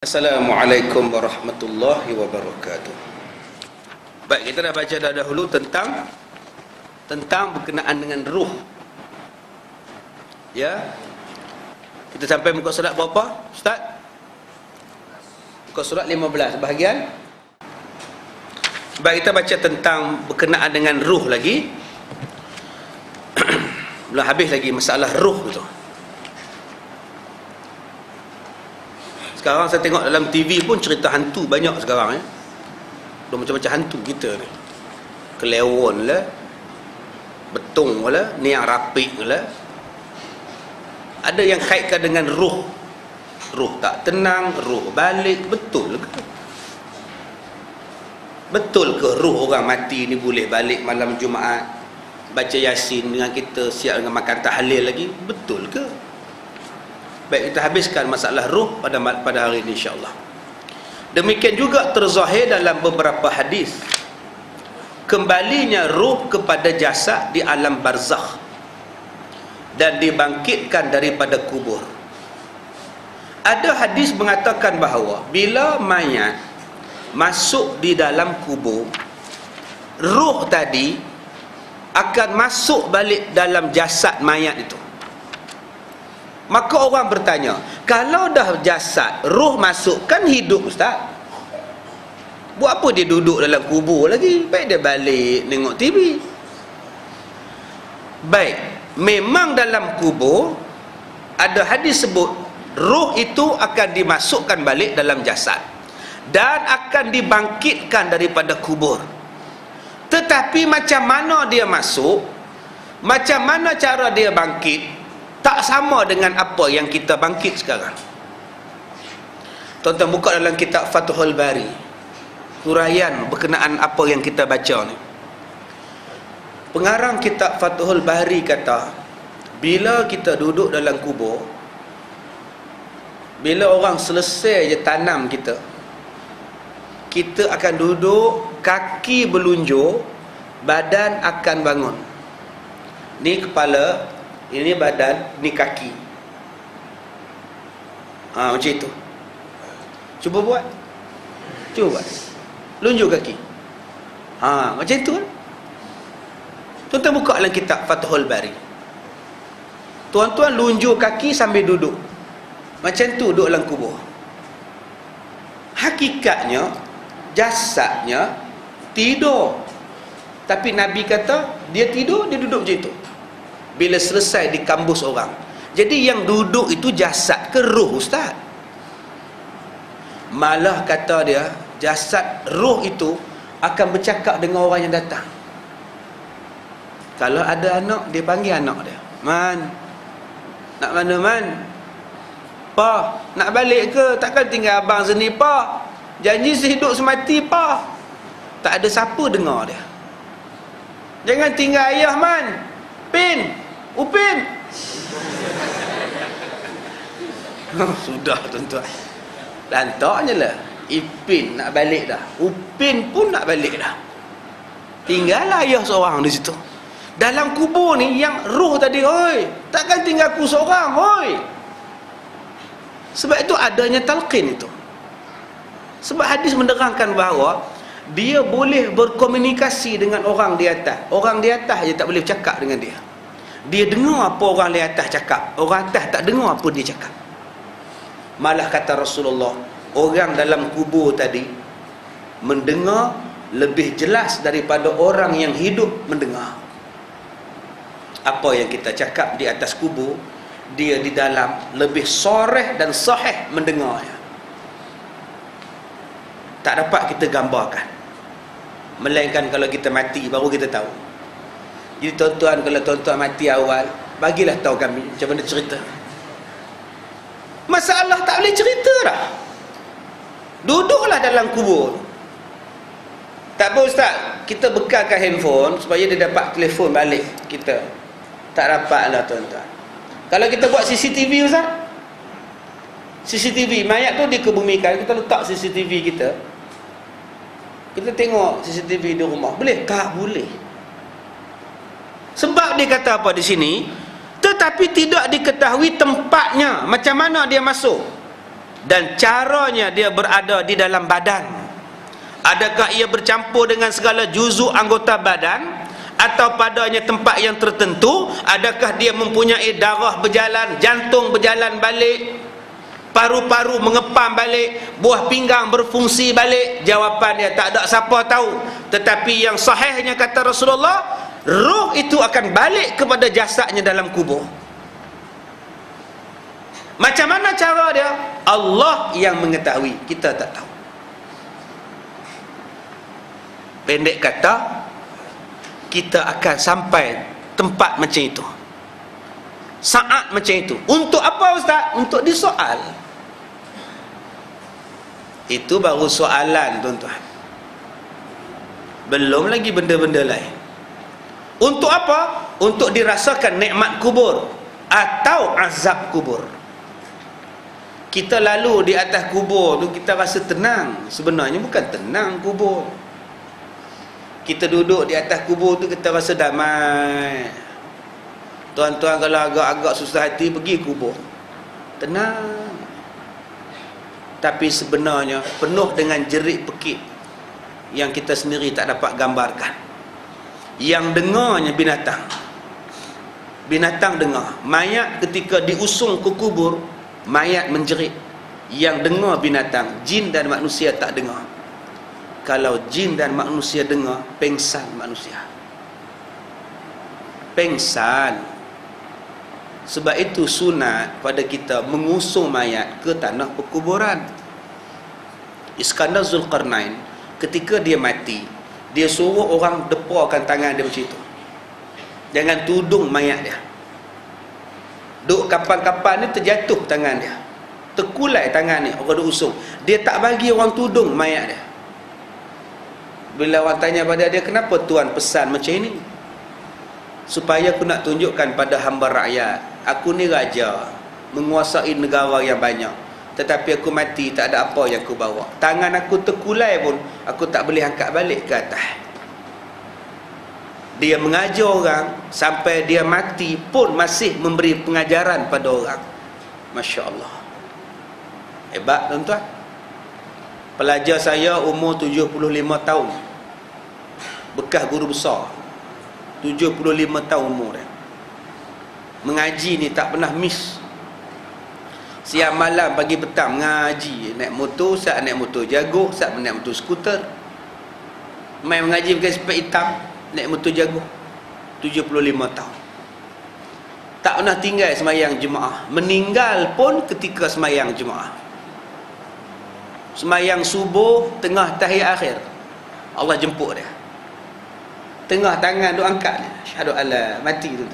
Assalamualaikum warahmatullahi wabarakatuh. Baik, kita dah baca dah dahulu tentang berkenaan dengan ruh. Ya. Kita sampai muka surat berapa, Ustaz? Muka surat 15 bahagian. Baik, kita baca tentang berkenaan dengan ruh lagi. Belum habis lagi masalah ruh itu. Sekarang saya tengok dalam TV pun cerita hantu banyak sekarang ya. Dah macam-macam hantu kita ni. Kelewon lah, betung lah, niang rapik lah. Ada yang kaitkan dengan ruh. Ruh tak tenang, ruh balik. Betul ke? Betul ke ruh orang mati ni boleh balik malam Jumaat, baca Yasin dengan kita, siap dengan makan tahlil lagi? Betul ke? Baik, kita habiskan masalah ruh pada hari ini insya-Allah. Demikian juga terzahir dalam beberapa hadis kembalinya ruh kepada jasad di alam barzakh dan dibangkitkan daripada kubur. Ada hadis mengatakan bahawa bila mayat masuk di dalam kubur, ruh tadi akan masuk balik dalam jasad mayat itu. Maka orang bertanya, kalau dah jasad, ruh masuk, kan hidup Ustaz? Buat apa dia duduk dalam kubur lagi? Baik dia balik tengok TV. Baik, memang dalam kubur ada hadis sebut ruh itu akan dimasukkan balik dalam jasad dan akan dibangkitkan daripada kubur. Tetapi macam mana dia masuk, macam mana cara dia bangkit, tak sama dengan apa yang kita bangkit sekarang. Tuan-tuan buka dalam kitab Fathul Bari, huraian berkenaan apa yang kita baca ni. Pengarang kitab Fathul Bari kata, bila kita duduk dalam kubur, bila orang selesai je tanam kita, kita akan duduk, kaki berlunjur, badan akan bangun. Ni kepala, ini badan, ni kaki. Macam itu. Cuba buat. Cuba buat. Lunjuk kaki. Macam itu kan. Tuan-tuan buka dalam kitab Fathul Bari. Tuan-tuan lunjuk kaki sambil duduk. Macam tu duduk dalam kubur. Hakikatnya, jasadnya tidur. Tapi Nabi kata, dia tidur, dia duduk macam itu. Bila selesai dikambus orang. Jadi yang duduk itu jasad ke ruh Ustaz? Malah kata dia, jasad ruh itu akan bercakap dengan orang yang datang. Kalau ada anak, dia panggil anak dia. Man, nak mana man? Pa, nak balik ke? Takkan tinggal abang sini pa? Janji sehidup semati pa? Tak ada siapa dengar dia. Jangan tinggal ayah man. Pin, Upin. Sudah tuan-tuan. Lantaknya lah, Ipin nak balik dah, Upin pun nak balik dah. Tinggallah ayah seorang di situ. Dalam kubur ni yang ruh tadi, oi, takkan tinggal aku seorang, oi. Sebab itu adanya talqin itu. Sebab hadis menerangkan bahawa dia boleh berkomunikasi dengan orang di atas. Orang di atas je tak boleh bercakap dengan dia. Dia dengar apa orang di atas cakap, orang atas tak dengar apa dia cakap. Malah kata Rasulullah, orang dalam kubur tadi mendengar lebih jelas daripada orang yang hidup mendengar. Apa yang kita cakap di atas kubur, dia di dalam lebih soreh dan sahih mendengarnya. Tak dapat kita gambarkan, melainkan kalau kita mati baru kita tahu. Jadi tuan-tuan, kalau tuan-tuan mati awal, bagilah tahu kami macam mana cerita. Masalah tak boleh cerita dah. Duduklah dalam kubur. Tak apa Ustaz, kita bekalkan handphone supaya dia dapat telefon balik kita. Tak dapatlah tuan-tuan. Kalau kita buat CCTV Ustaz, CCTV, mayat tu dikebumikan, kita letak CCTV kita. Kita tengok CCTV di rumah. Boleh? Tak boleh. Sebab dia kata apa di sini? Tetapi tidak diketahui tempatnya, macam mana dia masuk. dan caranya dia berada di dalam badan. Adakah ia bercampur dengan segala juzuk anggota badan, atau padanya tempat yang tertentu? Adakah dia mempunyai darah berjalan, jantung berjalan balik, paru-paru mengepam balik, buah pinggang berfungsi balik? Jawapan dia tak ada siapa tahu. Tetapi yang sahihnya kata Rasulullah, roh itu akan balik kepada jasadnya dalam kubur. Macam mana cara dia? Allah yang mengetahui, kita tak tahu. Pendek kata, kita akan sampai tempat macam itu, saat macam itu. Untuk apa Ustaz? Untuk disoal. Itu baru soalan, tuan-tuan. Belum lagi benda-benda lain. Untuk apa? Untuk dirasakan nikmat kubur atau azab kubur. Kita lalu di atas kubur tu, kita rasa tenang. Sebenarnya bukan tenang kubur. Kita duduk di atas kubur tu, kita rasa damai. Tuan-tuan kalau agak-agak susah hati, pergi kubur, tenang. Tapi sebenarnya penuh dengan jerit pekik yang kita sendiri tak dapat gambarkan. Yang dengarnya binatang. Binatang dengar. Mayat ketika diusung ke kubur, mayat menjerit. Yang dengar binatang. Jin dan manusia tak dengar. Kalau jin dan manusia dengar, pengsan manusia. Pengsan. Sebab itu sunat pada kita mengusung mayat ke tanah perkuburan. Iskandar Zulkarnain, ketika dia mati, dia suruh orang depakan tangan dia macam itu. Jangan tudung mayat dia. Duk kapan-kapan ni terjatuh tangan dia, terkulai tangan ni, orang duk usung. Dia tak bagi orang tudung mayat dia. Bila orang tanya pada dia, kenapa Tuan pesan macam ini? Supaya aku nak tunjukkan pada hamba rakyat, aku ni raja, menguasai negara yang banyak, tetapi aku mati tak ada apa yang aku bawa. Tangan aku terkulai pun aku tak boleh angkat balik ke atas. Dia mengajar orang sampai dia mati pun masih memberi pengajaran pada orang. Masya Allah. Hebat, tuan-tuan. Pelajar saya umur 75 tahun, bekas guru besar, 75 tahun umur dia. Mengaji ni tak pernah miss. Siang malam, pagi petang mengaji. Naik motor, saat naik motor jaguh, saat naik motor skuter. Main mengaji pakai sepet hitam, naik motor jaguh. 75 tahun. Tak pernah tinggal semayang jemaah. Meninggal pun ketika semayang jemaah. Semayang subuh, tengah tahiyat akhir, Allah jemput dia. Tengah tangan duk angkat ni, syahadu alla, mati tu.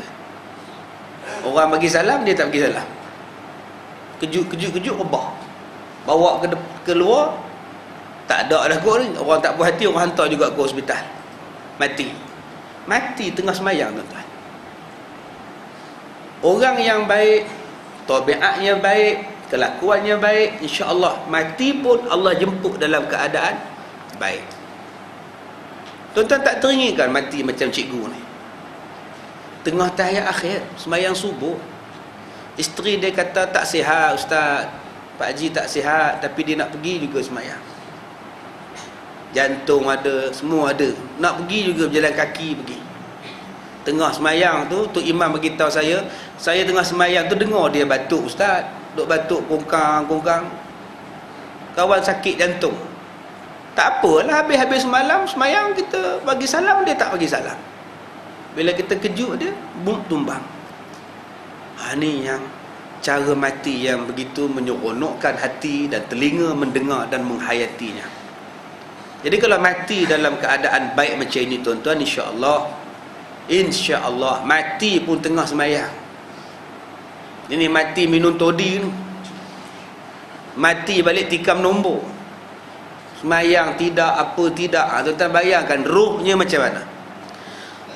Orang bagi salam, dia tak bagi salam. Kejut rebah, bawa ke luar, tak ada dah kot ni. Orang tak puas hati, orang hantar juga ke hospital. Mati tengah semayang, tuan-tuan. Orang yang baik, tabiatnya baik, kelakuannya baik, insya-Allah mati pun Allah jemput dalam keadaan baik. Tuan-tuan tak teringin mati macam cikgu ni? Tengah tahiyat akhir, sembahyang subuh, isteri dia kata tak sihat Ustaz, Pak Haji tak sihat, tapi dia nak pergi juga sembahyang. Jantung ada, semua ada, nak pergi juga berjalan kaki pergi. Tengah sembahyang tu, Tok Imam beritahu saya tengah sembahyang tu dengar dia batuk Ustaz, duk batuk kongkang. Kawan sakit jantung. Tak apalah, habis semalam semayang kita bagi salam, dia tak bagi salam. Bila kita kejut dia, bum, tumbang. Ni yang cara mati yang begitu menyeronokkan hati dan telinga mendengar dan menghayatinya. Jadi kalau mati dalam keadaan baik macam ini, tuan-tuan, insya-Allah mati pun tengah semayang. Ini mati minum todi ni, mati balik tikam nombor, semayang tidak, apa tidak. Tuan-tuan bayangkan rohnya macam mana.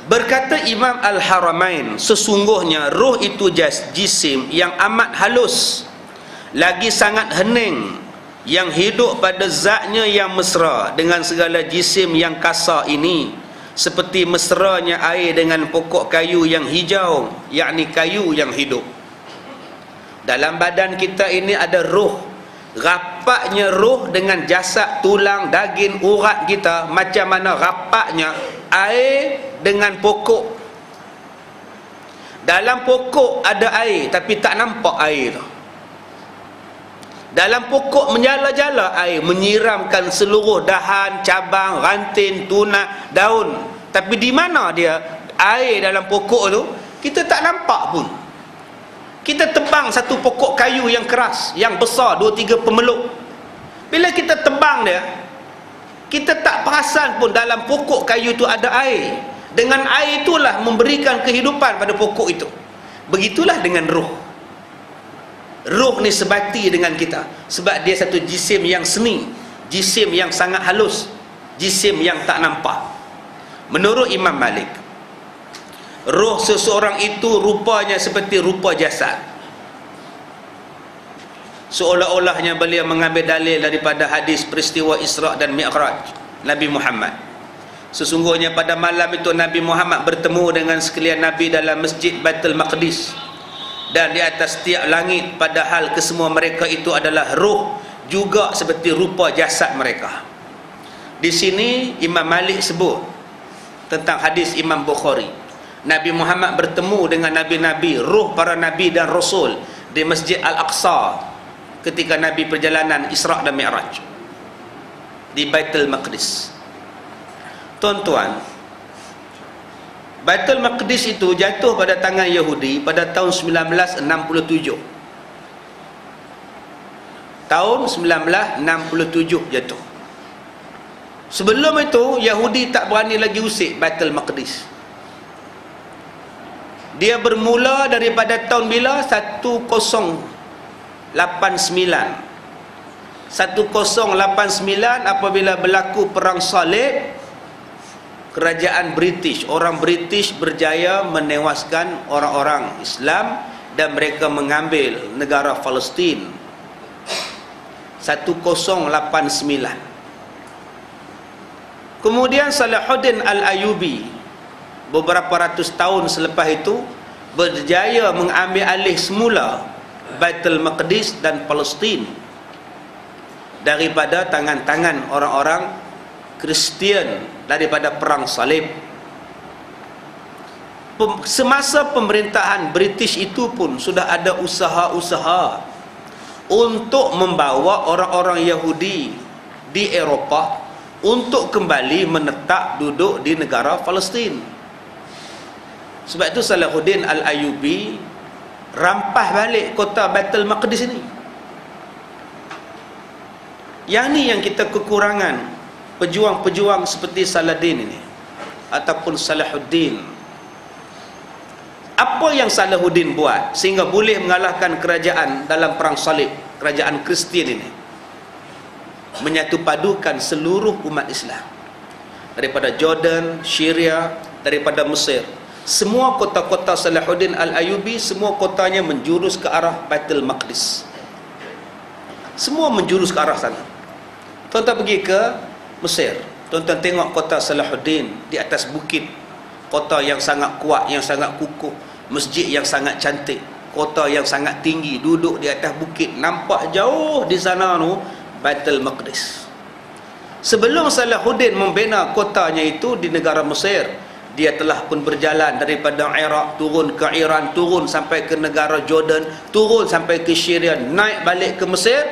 Berkata Imam Al-Haramain, sesungguhnya roh itu jisim yang amat halus, lagi sangat hening, yang hidup pada zatnya yang mesra dengan segala jisim yang kasar ini, seperti mesranya air dengan pokok kayu yang hijau, yakni kayu yang hidup. Dalam badan kita ini ada roh Rapatnya roh dengan jasad, tulang, daging, urat kita macam mana rapatnya air dengan pokok. Dalam pokok ada air tapi tak nampak air tu. Dalam pokok menjala-jala air, menyiramkan seluruh dahan, cabang, ranting, tunas, daun. Tapi di mana dia air dalam pokok tu? Kita tak nampak pun. Kita tebang satu pokok kayu yang keras, yang besar, 2-3 pemeluk. Bila kita tebang dia, kita tak perasan pun dalam pokok kayu itu ada air. Dengan air itulah memberikan kehidupan pada pokok itu. Begitulah dengan roh. Roh ni sebati dengan kita, sebab dia satu jisim yang seni, jisim yang sangat halus, jisim yang tak nampak. Menurut Imam Malik, roh seseorang itu rupanya seperti rupa jasad. Seolah-olahnya beliau mengambil dalil daripada hadis peristiwa Isra' dan Mi'raj Nabi Muhammad. Sesungguhnya pada malam itu Nabi Muhammad bertemu dengan sekalian Nabi dalam Masjid Baitul Maqdis, dan di atas setiap langit, padahal kesemua mereka itu adalah roh, juga seperti rupa jasad mereka. Di sini Imam Malik sebut tentang hadis Imam Bukhari, Nabi Muhammad bertemu dengan nabi-nabi, roh para nabi dan rasul di Masjid Al-Aqsa ketika Nabi perjalanan Isra' dan Mi'raj di Baitul Maqdis. Tuan-tuan, Baitul Maqdis itu jatuh pada tangan Yahudi pada tahun 1967. Tahun 1967 jatuh. Sebelum itu Yahudi tak berani lagi usik Baitul Maqdis. Dia bermula daripada tahun bila? 1089 apabila berlaku perang salib. Kerajaan British, orang British berjaya menewaskan orang-orang Islam dan mereka mengambil negara Palestin. 1089. Kemudian Salahuddin Al-Ayyubi beberapa ratus tahun selepas itu berjaya mengambil alih semula Baitul Maqdis dan Palestin daripada tangan-tangan orang-orang Kristian daripada perang salib. Semasa pemerintahan British itu pun sudah ada usaha-usaha untuk membawa orang-orang Yahudi di Eropah untuk kembali menetap duduk di negara Palestin. Sebab itu Salahuddin Al-Ayyubi rampas balik kota Baitul Maqdis ini. Yang ni yang kita kekurangan pejuang-pejuang seperti Saladin ini ataupun Salahuddin. Apa yang Salahuddin buat sehingga boleh mengalahkan kerajaan dalam perang salib, kerajaan Kristian ini? Menyatupadukan seluruh umat Islam daripada Jordan, Syria, daripada Mesir. Semua kota-kota Salahuddin Al-Ayyubi, semua kotanya menjurus ke arah Baitul Maqdis. Semua menjurus ke arah sana. Tuan-tuan pergi ke Mesir, tuan-tuan tengok kota Salahuddin di atas bukit, kota yang sangat kuat, yang sangat kukuh, masjid yang sangat cantik, kota yang sangat tinggi, duduk di atas bukit, nampak jauh di sana tu Baitul Maqdis. Sebelum Salahuddin membina kotanya itu di negara Mesir, dia telah pun berjalan daripada Iraq turun ke Iran, turun sampai ke negara Jordan, turun sampai ke Syria, naik balik ke Mesir,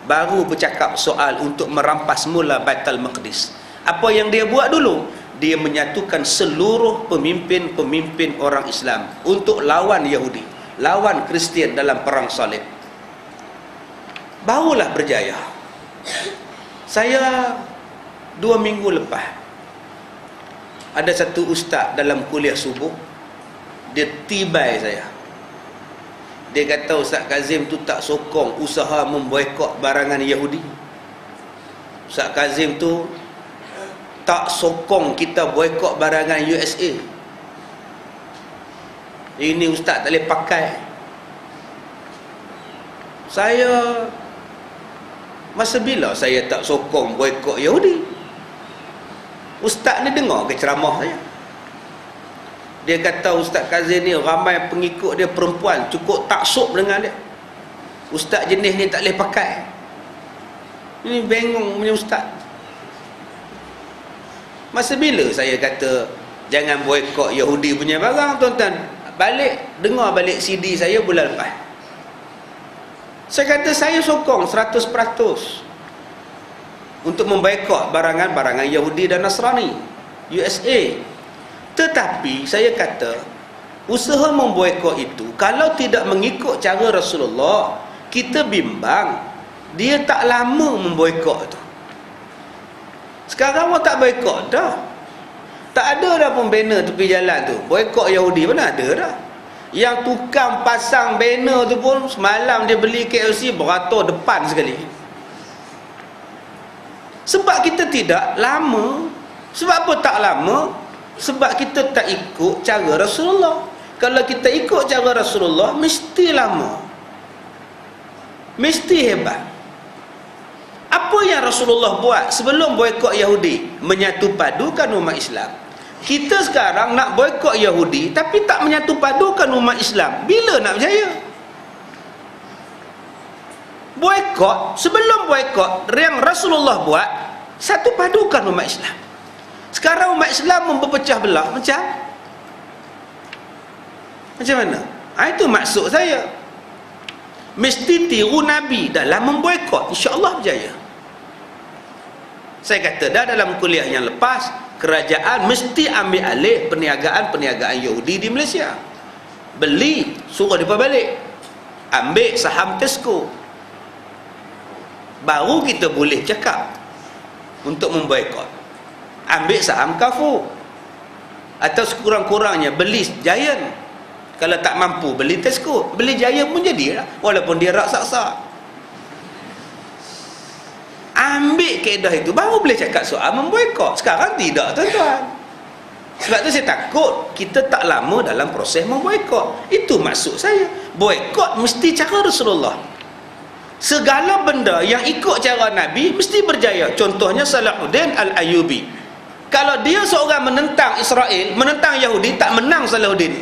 baru bercakap soal untuk merampas mula Baitul Maqdis. Apa yang dia buat dulu? Dia menyatukan seluruh pemimpin-pemimpin orang Islam untuk lawan Yahudi, lawan Kristian dalam perang salib. Barulah berjaya. Saya 2 minggu lepas ada satu ustaz dalam kuliah subuh, dia tibai saya. Dia kata Ustaz Kazim tu tak sokong usaha memboikot barangan Yahudi. Ustaz Kazim tu tak sokong kita boikot barangan USA. Ini ustaz tak boleh pakai. Saya, masa bila saya tak sokong boikot Yahudi? Ustaz ni dengar ke ceramah saya? Dia kata Ustaz Kazim ni ramai pengikut dia perempuan, cukup taksub dengan dia. Ustaz jenis ni tak boleh pakai. Ini bengong punya ustaz. Masa bila saya kata jangan boikot Yahudi punya barang, tuan-tuan? Dengar balik CD saya bulan lepas. Saya kata saya sokong 100% untuk memboikot barangan-barangan Yahudi dan Nasrani USA. Tetapi saya kata usaha memboikot itu kalau tidak mengikut cara Rasulullah, kita bimbang dia tak lama memboikot tu. Sekarang orang tak boikot dah. Tak ada dah pun banner tepi jalan tu boikot Yahudi, mana ada dah. Yang tukang pasang banner tu pun semalam dia beli KLC beratur depan sekali. Sebab kita tidak lama. Sebab apa tak lama? Sebab kita tak ikut cara Rasulullah. Kalau kita ikut cara Rasulullah, mesti lama, mesti hebat. Apa yang Rasulullah buat sebelum boikot Yahudi? Menyatu padukan umat Islam. Kita sekarang nak boikot Yahudi tapi tak menyatu padukan umat Islam. Bila nak berjaya? Boikot, sebelum boikot yang Rasulullah buat, satu padukan umat Islam. Sekarang umat Islam memperpecah belah macam mana? Itu maksud saya. Mesti tiru Nabi dalam memboikot, insya-Allah berjaya. Saya kata dah dalam kuliah yang lepas, kerajaan mesti ambil alih perniagaan Yahudi di Malaysia. Beli, suruh mereka balik. Ambil saham Tesco. Baru kita boleh cakap untuk memboikot. Ambil saham Carrefour. Atau sekurang-kurangnya beli Giant. Kalau tak mampu beli Tesco, beli Giant pun jadilah, walaupun dia raksasa. Ambil kaedah itu baru boleh cakap soal memboikot. Sekarang tidak, tuan-tuan. Sebab tu saya takut kita tak lama dalam proses memboikot. Itu maksud saya. Boikot mesti cara Rasulullah. Segala benda yang ikut cara Nabi mesti berjaya. Contohnya Salahuddin Al-Ayyubi. Kalau dia seorang menentang Israel, menentang Yahudi, tak menang Salahuddin.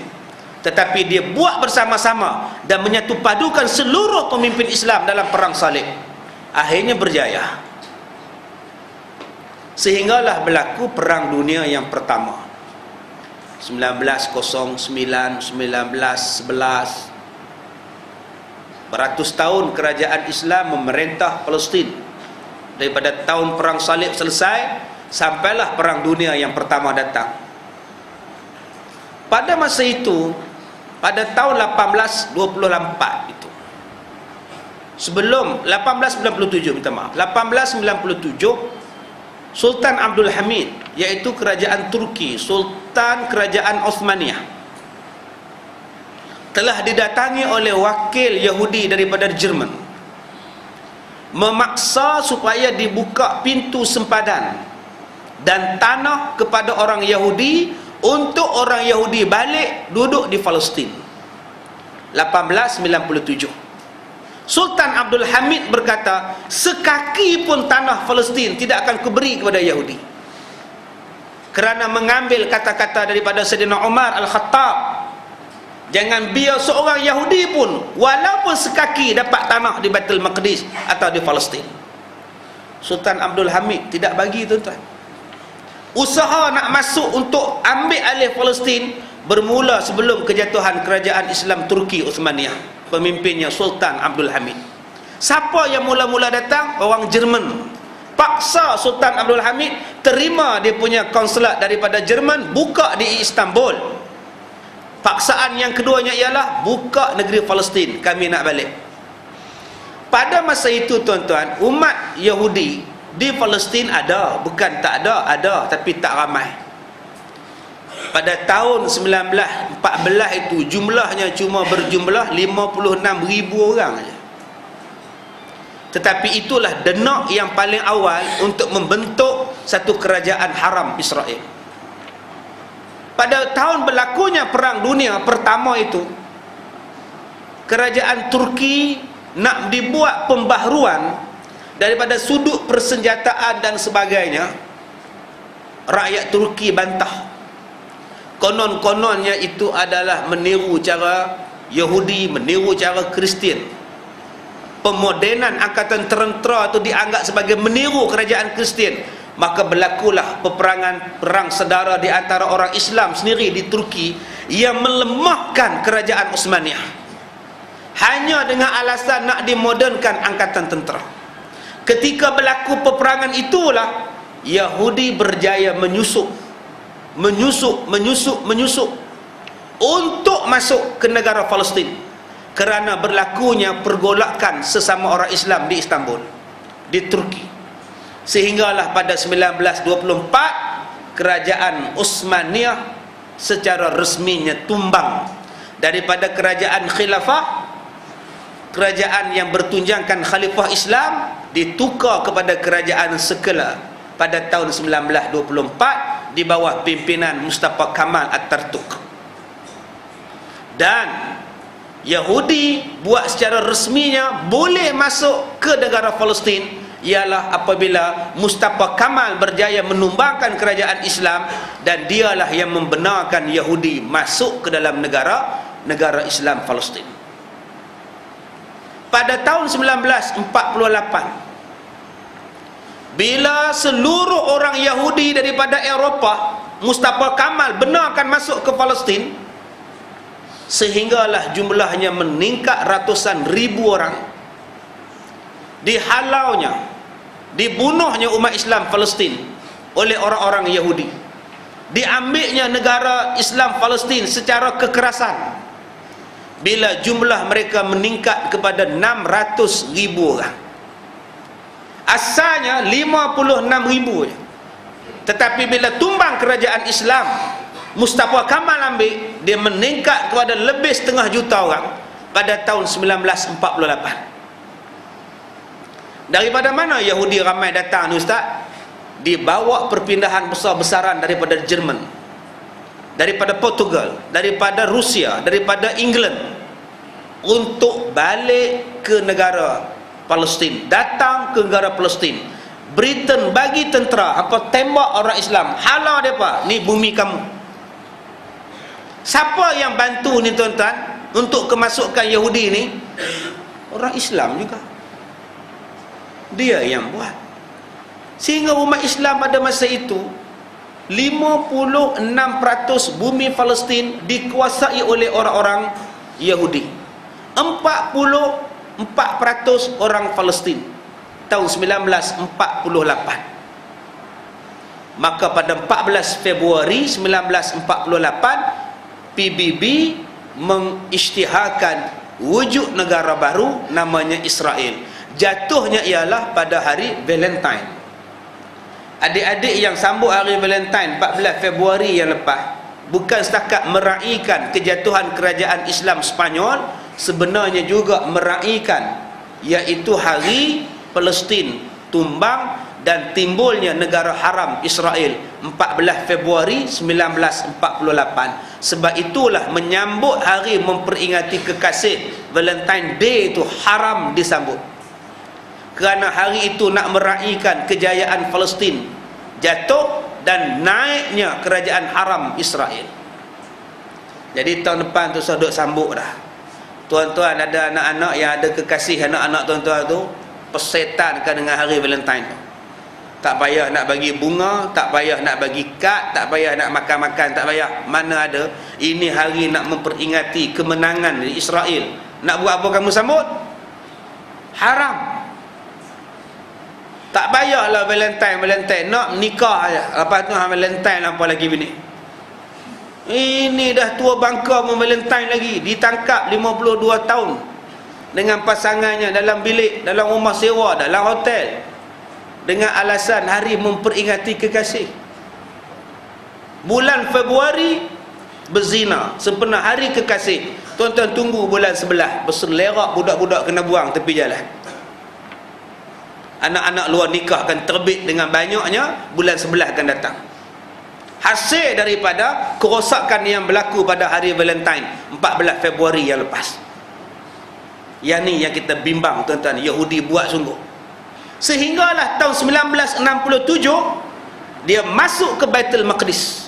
Tetapi dia buat bersama-sama dan menyatu padukan seluruh pemimpin Islam dalam perang salib. Akhirnya berjaya. Sehinggalah berlaku perang dunia yang pertama. 1909, 1911. Beratus tahun kerajaan Islam memerintah Palestin. Daripada tahun perang salib selesai, sampailah perang dunia yang pertama datang. Pada masa itu, pada tahun 1824 itu, sebelum 1897, minta maaf, 1897, Sultan Abdul Hamid, iaitu kerajaan Turki, Sultan Kerajaan Osmaniyah, telah didatangi oleh wakil Yahudi daripada Jerman, memaksa supaya dibuka pintu sempadan dan tanah kepada orang Yahudi untuk orang Yahudi balik duduk di Palestin. 1897. Sultan Abdul Hamid berkata, sekaki pun tanah Palestin tidak akan kuberi kepada Yahudi. Kerana mengambil kata-kata daripada Sayyidina Umar Al-Khattab, jangan biar seorang Yahudi pun walaupun sekaki dapat tanah di Baitul Maqdis atau di Palestin. Sultan Abdul Hamid tidak bagi, tuan-tuan. Usaha nak masuk untuk ambil alih Palestin bermula sebelum kejatuhan kerajaan Islam Turki Uthmaniyah, pemimpinnya Sultan Abdul Hamid. Siapa yang mula-mula datang? Orang Jerman. Paksa Sultan Abdul Hamid terima dia punya konsulat daripada Jerman, buka di Istanbul. Paksaan yang keduanya ialah buka negeri Palestin, kami nak balik. Pada masa itu, tuan-tuan, umat Yahudi di Palestin ada, bukan tak ada, ada, tapi tak ramai. Pada tahun 1914 itu jumlahnya cuma berjumlah 56,000 orang saja. Tetapi itulah denak yang paling awal untuk membentuk satu kerajaan haram Israel. Pada tahun berlakunya perang dunia pertama itu, kerajaan Turki nak dibuat pembaharuan daripada sudut persenjataan dan sebagainya. Rakyat Turki bantah. Konon-kononnya itu adalah meniru cara Yahudi, meniru cara Kristian. pemodenan angkatan tentera itu dianggap sebagai meniru kerajaan Kristian, maka berlakulah perang sedara di antara orang Islam sendiri di Turki yang melemahkan kerajaan Uthmaniyah hanya dengan alasan nak dimodernkan angkatan tentera. Ketika berlaku peperangan itulah Yahudi berjaya menyusup untuk masuk ke negara Palestin kerana berlakunya pergolakan sesama orang Islam di Istanbul, di Turki. Sehinggalah pada 1924 kerajaan Uthmaniyah secara resminya tumbang daripada kerajaan khilafah, kerajaan yang bertunjangkan khalifah Islam, ditukar kepada kerajaan sekula pada tahun 1924 di bawah pimpinan Mustafa Kamal Atatürk. Dan Yahudi buat secara resminya boleh masuk ke negara Palestin ialah apabila Mustafa Kamal berjaya menumbangkan kerajaan Islam dan dialah yang membenarkan Yahudi masuk ke dalam negara Islam Palestin. Pada tahun 1948, bila seluruh orang Yahudi daripada Eropah Mustafa Kamal benarkan masuk ke Palestin, sehinggalah jumlahnya meningkat ratusan ribu orang, dihalaunya, dibunuhnya umat Islam Palestin oleh orang-orang Yahudi, diambilnya negara Islam Palestin secara kekerasan, bila jumlah mereka meningkat kepada 600 ribu orang. Asalnya 56 ribu, tetapi bila tumbang kerajaan Islam Mustafa Kamal ambil, dia meningkat kepada lebih setengah juta orang pada tahun 1948. Daripada mana Yahudi ramai datang ni Ustaz? Dibawa perpindahan besar-besaran daripada Jerman, daripada Portugal, daripada Rusia, daripada England untuk balik ke negara Palestin, datang ke negara Palestin. Britain bagi tentera apa tembak orang Islam, halau mereka, ni bumi kamu. Siapa yang bantu ni tuan-tuan untuk kemasukan Yahudi ni? Orang Islam juga, dia yang buat. Sehingga umat Islam pada masa itu 56% bumi Palestin dikuasai oleh orang-orang Yahudi, 44% orang Palestin tahun 1948. Maka pada 14 Februari 1948 PBB mengisytiharkan wujud negara baru namanya Israel. Jatuhnya ialah pada hari Valentine. Adik-adik yang sambut hari Valentine 14 Februari yang lepas bukan setakat meraihkan kejatuhan kerajaan Islam Spanyol, sebenarnya juga meraihkan iaitu hari Palestin tumbang dan timbulnya negara haram Israel 14 Februari 1948. Sebab itulah menyambut hari memperingati kekasih Valentine Day itu haram disambut, kerana hari itu nak meraihkan kejayaan Palestin jatuh dan naiknya kerajaan haram Israel. Jadi tahun depan tu saya duk sambut dah. Tuan-tuan ada anak-anak yang ada kekasih anak-anak tuan-tuan tu, persetankan dengan hari Valentine tu. Tak payah nak bagi bunga, tak payah nak bagi kad, tak payah nak makan-makan, tak payah. Mana ada, ini hari nak memperingati kemenangan di Israel. Nak buat apa kamu sambut? Haram. Tak payahlah Valentine, nak nikah aja. Lepas tu Valentine apa lagi bini? Ini dah tua bangka Valentine lagi, ditangkap 52 tahun dengan pasangannya dalam bilik, dalam rumah sewa, dalam hotel, dengan alasan hari memperingati kekasih. Bulan Februari berzina, sempena hari kekasih. Tuan-tuan tunggu bulan 11, berselerak budak-budak kena buang tepi jalan. Anak-anak luar nikah akan terbit dengan banyaknya, bulan 11 akan datang. Hasil daripada kerosakan yang berlaku pada hari Valentine 14 Februari yang lepas. Yang ni yang kita bimbang tuan-tuan, Yahudi buat sungguh. Sehinggalah tahun 1967 dia masuk ke Baitul Maqdis.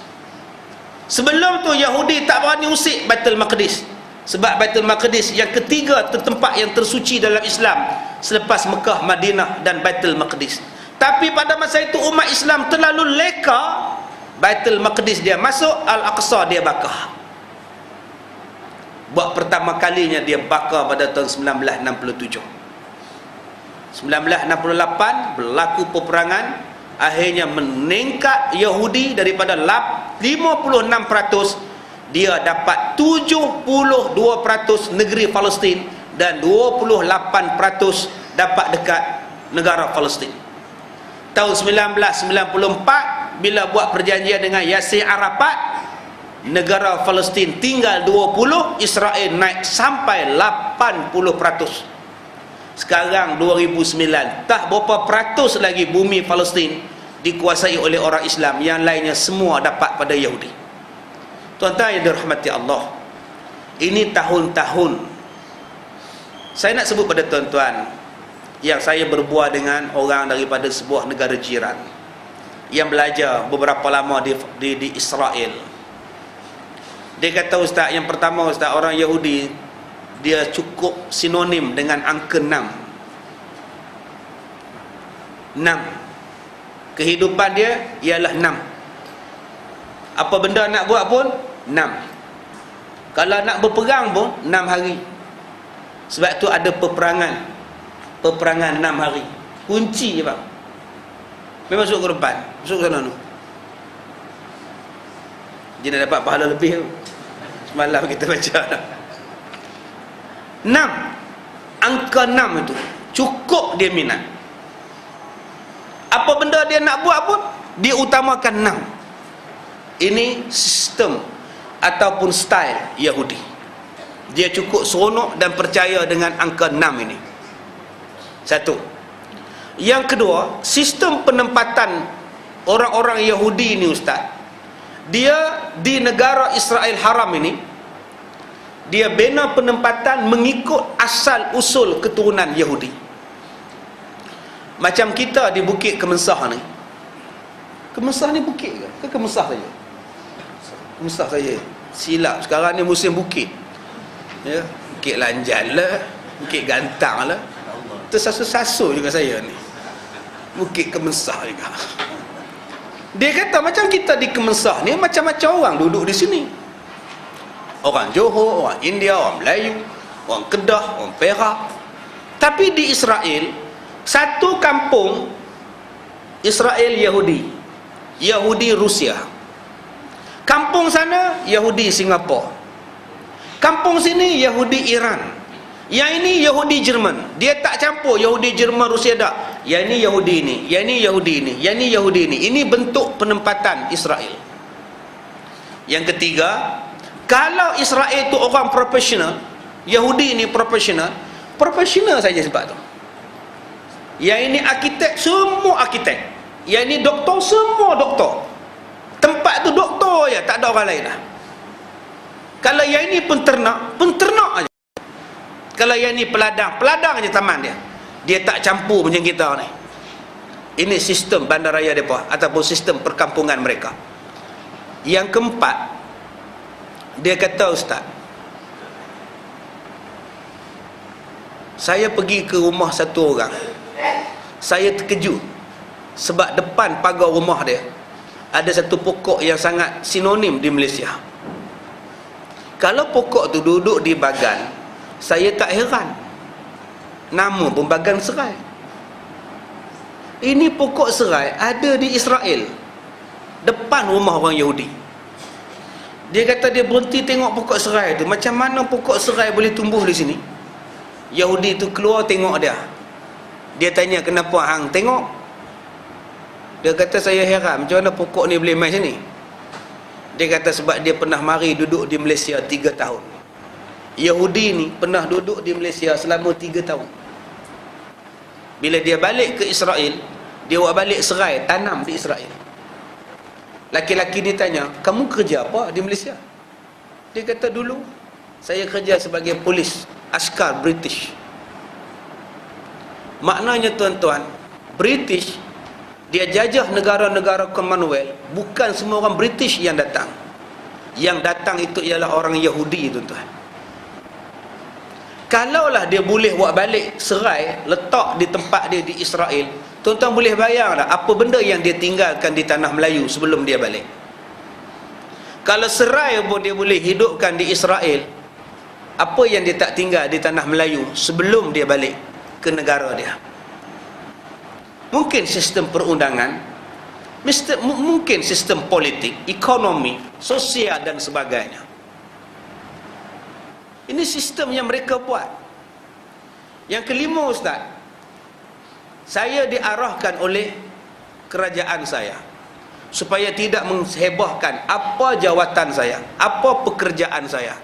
Sebelum tu Yahudi tak berani usik Baitul Maqdis. Sebab Baitul Maqdis yang ketiga tempat yang tersuci dalam Islam selepas Mekah, Madinah dan Baitul Maqdis. Tapi pada masa itu umat Islam terlalu leka. Baitul Maqdis dia masuk, Al-Aqsa dia bakar. Buat pertama kalinya dia bakar pada tahun 1967. 1968 berlaku peperangan, akhirnya meningkat Yahudi daripada 56%, dia dapat 72% negeri Palestin dan 28% dapat dekat negara Palestin. Tahun 1994 bila buat perjanjian dengan Yasir Arafat, negara Palestin tinggal 20, Israel naik sampai 80%. Sekarang 2009, tak berapa peratus lagi bumi Palestin dikuasai oleh orang Islam, yang lainnya semua dapat pada Yahudi. Tuan-tuan yang dirahmati Allah, ini tahun-tahun saya nak sebut pada tuan-tuan yang saya berbual dengan orang daripada sebuah negara jiran yang belajar beberapa lama di Israel. Dia kata, Ustaz, yang pertama Ustaz, orang Yahudi dia cukup sinonim dengan angka 6. Kehidupan dia ialah 6. Apa benda nak buat pun 6. Kalau nak berperang pun 6 hari. Sebab tu ada peperangan 6 hari. Kunci je bang. Memang masuk ke depan, masuk ke sana tu. Dia nak dapat pahala lebih tu. Semalam kita baca 6. Angka 6 itu cukup dia minat. Apa benda dia nak buat pun dia utamakan 6. Ini sistem ataupun style Yahudi. Dia cukup seronok dan percaya dengan angka 6 ini. Satu. Yang kedua, sistem penempatan orang-orang Yahudi ini, Ustaz, dia di negara Israel Haram ini, dia bina penempatan mengikut asal usul keturunan Yahudi. Macam kita di Bukit Kemensah ni. Kemensah ni bukit ke? Ke Kemensah saja? Kemensah saja. Silap, sekarang ni musim bukit. Ya, Bukit Lanjan lah, Bukit Gantang lah. Tersasu-sasu juga saya ni. Bukit Kemensah juga. Dia kata macam kita di Kemensah ni, macam-macam orang duduk di sini. Orang Johor, orang India, orang Melayu, orang Kedah, orang Perak. Tapi di Israel, satu kampung Israel Yahudi, Yahudi Rusia. Kampung sana Yahudi Singapura. Kampung sini Yahudi Iran. Yang ini Yahudi Jerman. Dia tak campur Yahudi Jerman Rusia tak. Yang ini Yahudi ini, yang ini Yahudi ini, yang ini Yahudi ini. Ini bentuk penempatan Israel. Yang ketiga, kalau Israel itu orang profesional, Yahudi ini profesional saja sebab tu. Yang ini arkitek, semua arkitek. Yang ini doktor, semua doktor. Tempat tu doktor je, tak ada orang lain lah. Kalau yang ini penternak aja. Kalau yang ini peladang aja taman dia. Dia tak campur macam kita ni. Ini sistem bandaraya mereka ataupun sistem perkampungan mereka. Yang keempat, dia kata, Ustaz, saya pergi ke rumah satu orang. Saya terkejut sebab depan pagar rumah dia ada satu pokok yang sangat sinonim di Malaysia. Kalau pokok tu duduk di Bagan, saya tak heran. Nama pun Bagan Serai. Ini pokok serai ada di Israel, depan rumah orang Yahudi. Dia kata dia berhenti tengok pokok serai tu. Macam mana pokok serai boleh tumbuh di sini? Yahudi tu keluar tengok dia. Dia tanya, kenapa hang tengok? Dia kata, saya heran macam mana pokok ni boleh main sini. Dia kata sebab dia pernah mari duduk di Malaysia 3 tahun. Yahudi ni pernah duduk di Malaysia selama 3 tahun. Bila dia balik ke Israel, dia buat balik serai, tanam di Israel. Laki-laki ni tanya, kamu kerja apa di Malaysia? Dia kata, dulu saya kerja sebagai polis, askar British. Maknanya tuan-tuan, British dia jajah negara-negara Commonwealth. Bukan semua orang British yang datang. Yang datang itu ialah orang Yahudi, tuan-tuan. Kalaulah dia boleh buat balik serai, letak di tempat dia di Israel, tuan-tuan boleh bayang tak apa benda yang dia tinggalkan di tanah Melayu sebelum dia balik? Kalau serai pun dia boleh hidupkan di Israel, apa yang dia tak tinggal di tanah Melayu sebelum dia balik ke negara dia? Mungkin sistem perundangan, mungkin sistem politik, ekonomi, sosial dan sebagainya. Ini sistem yang mereka buat. Yang kelima, Ustaz, saya diarahkan oleh kerajaan saya supaya tidak menghebahkan apa jawatan saya, apa pekerjaan saya.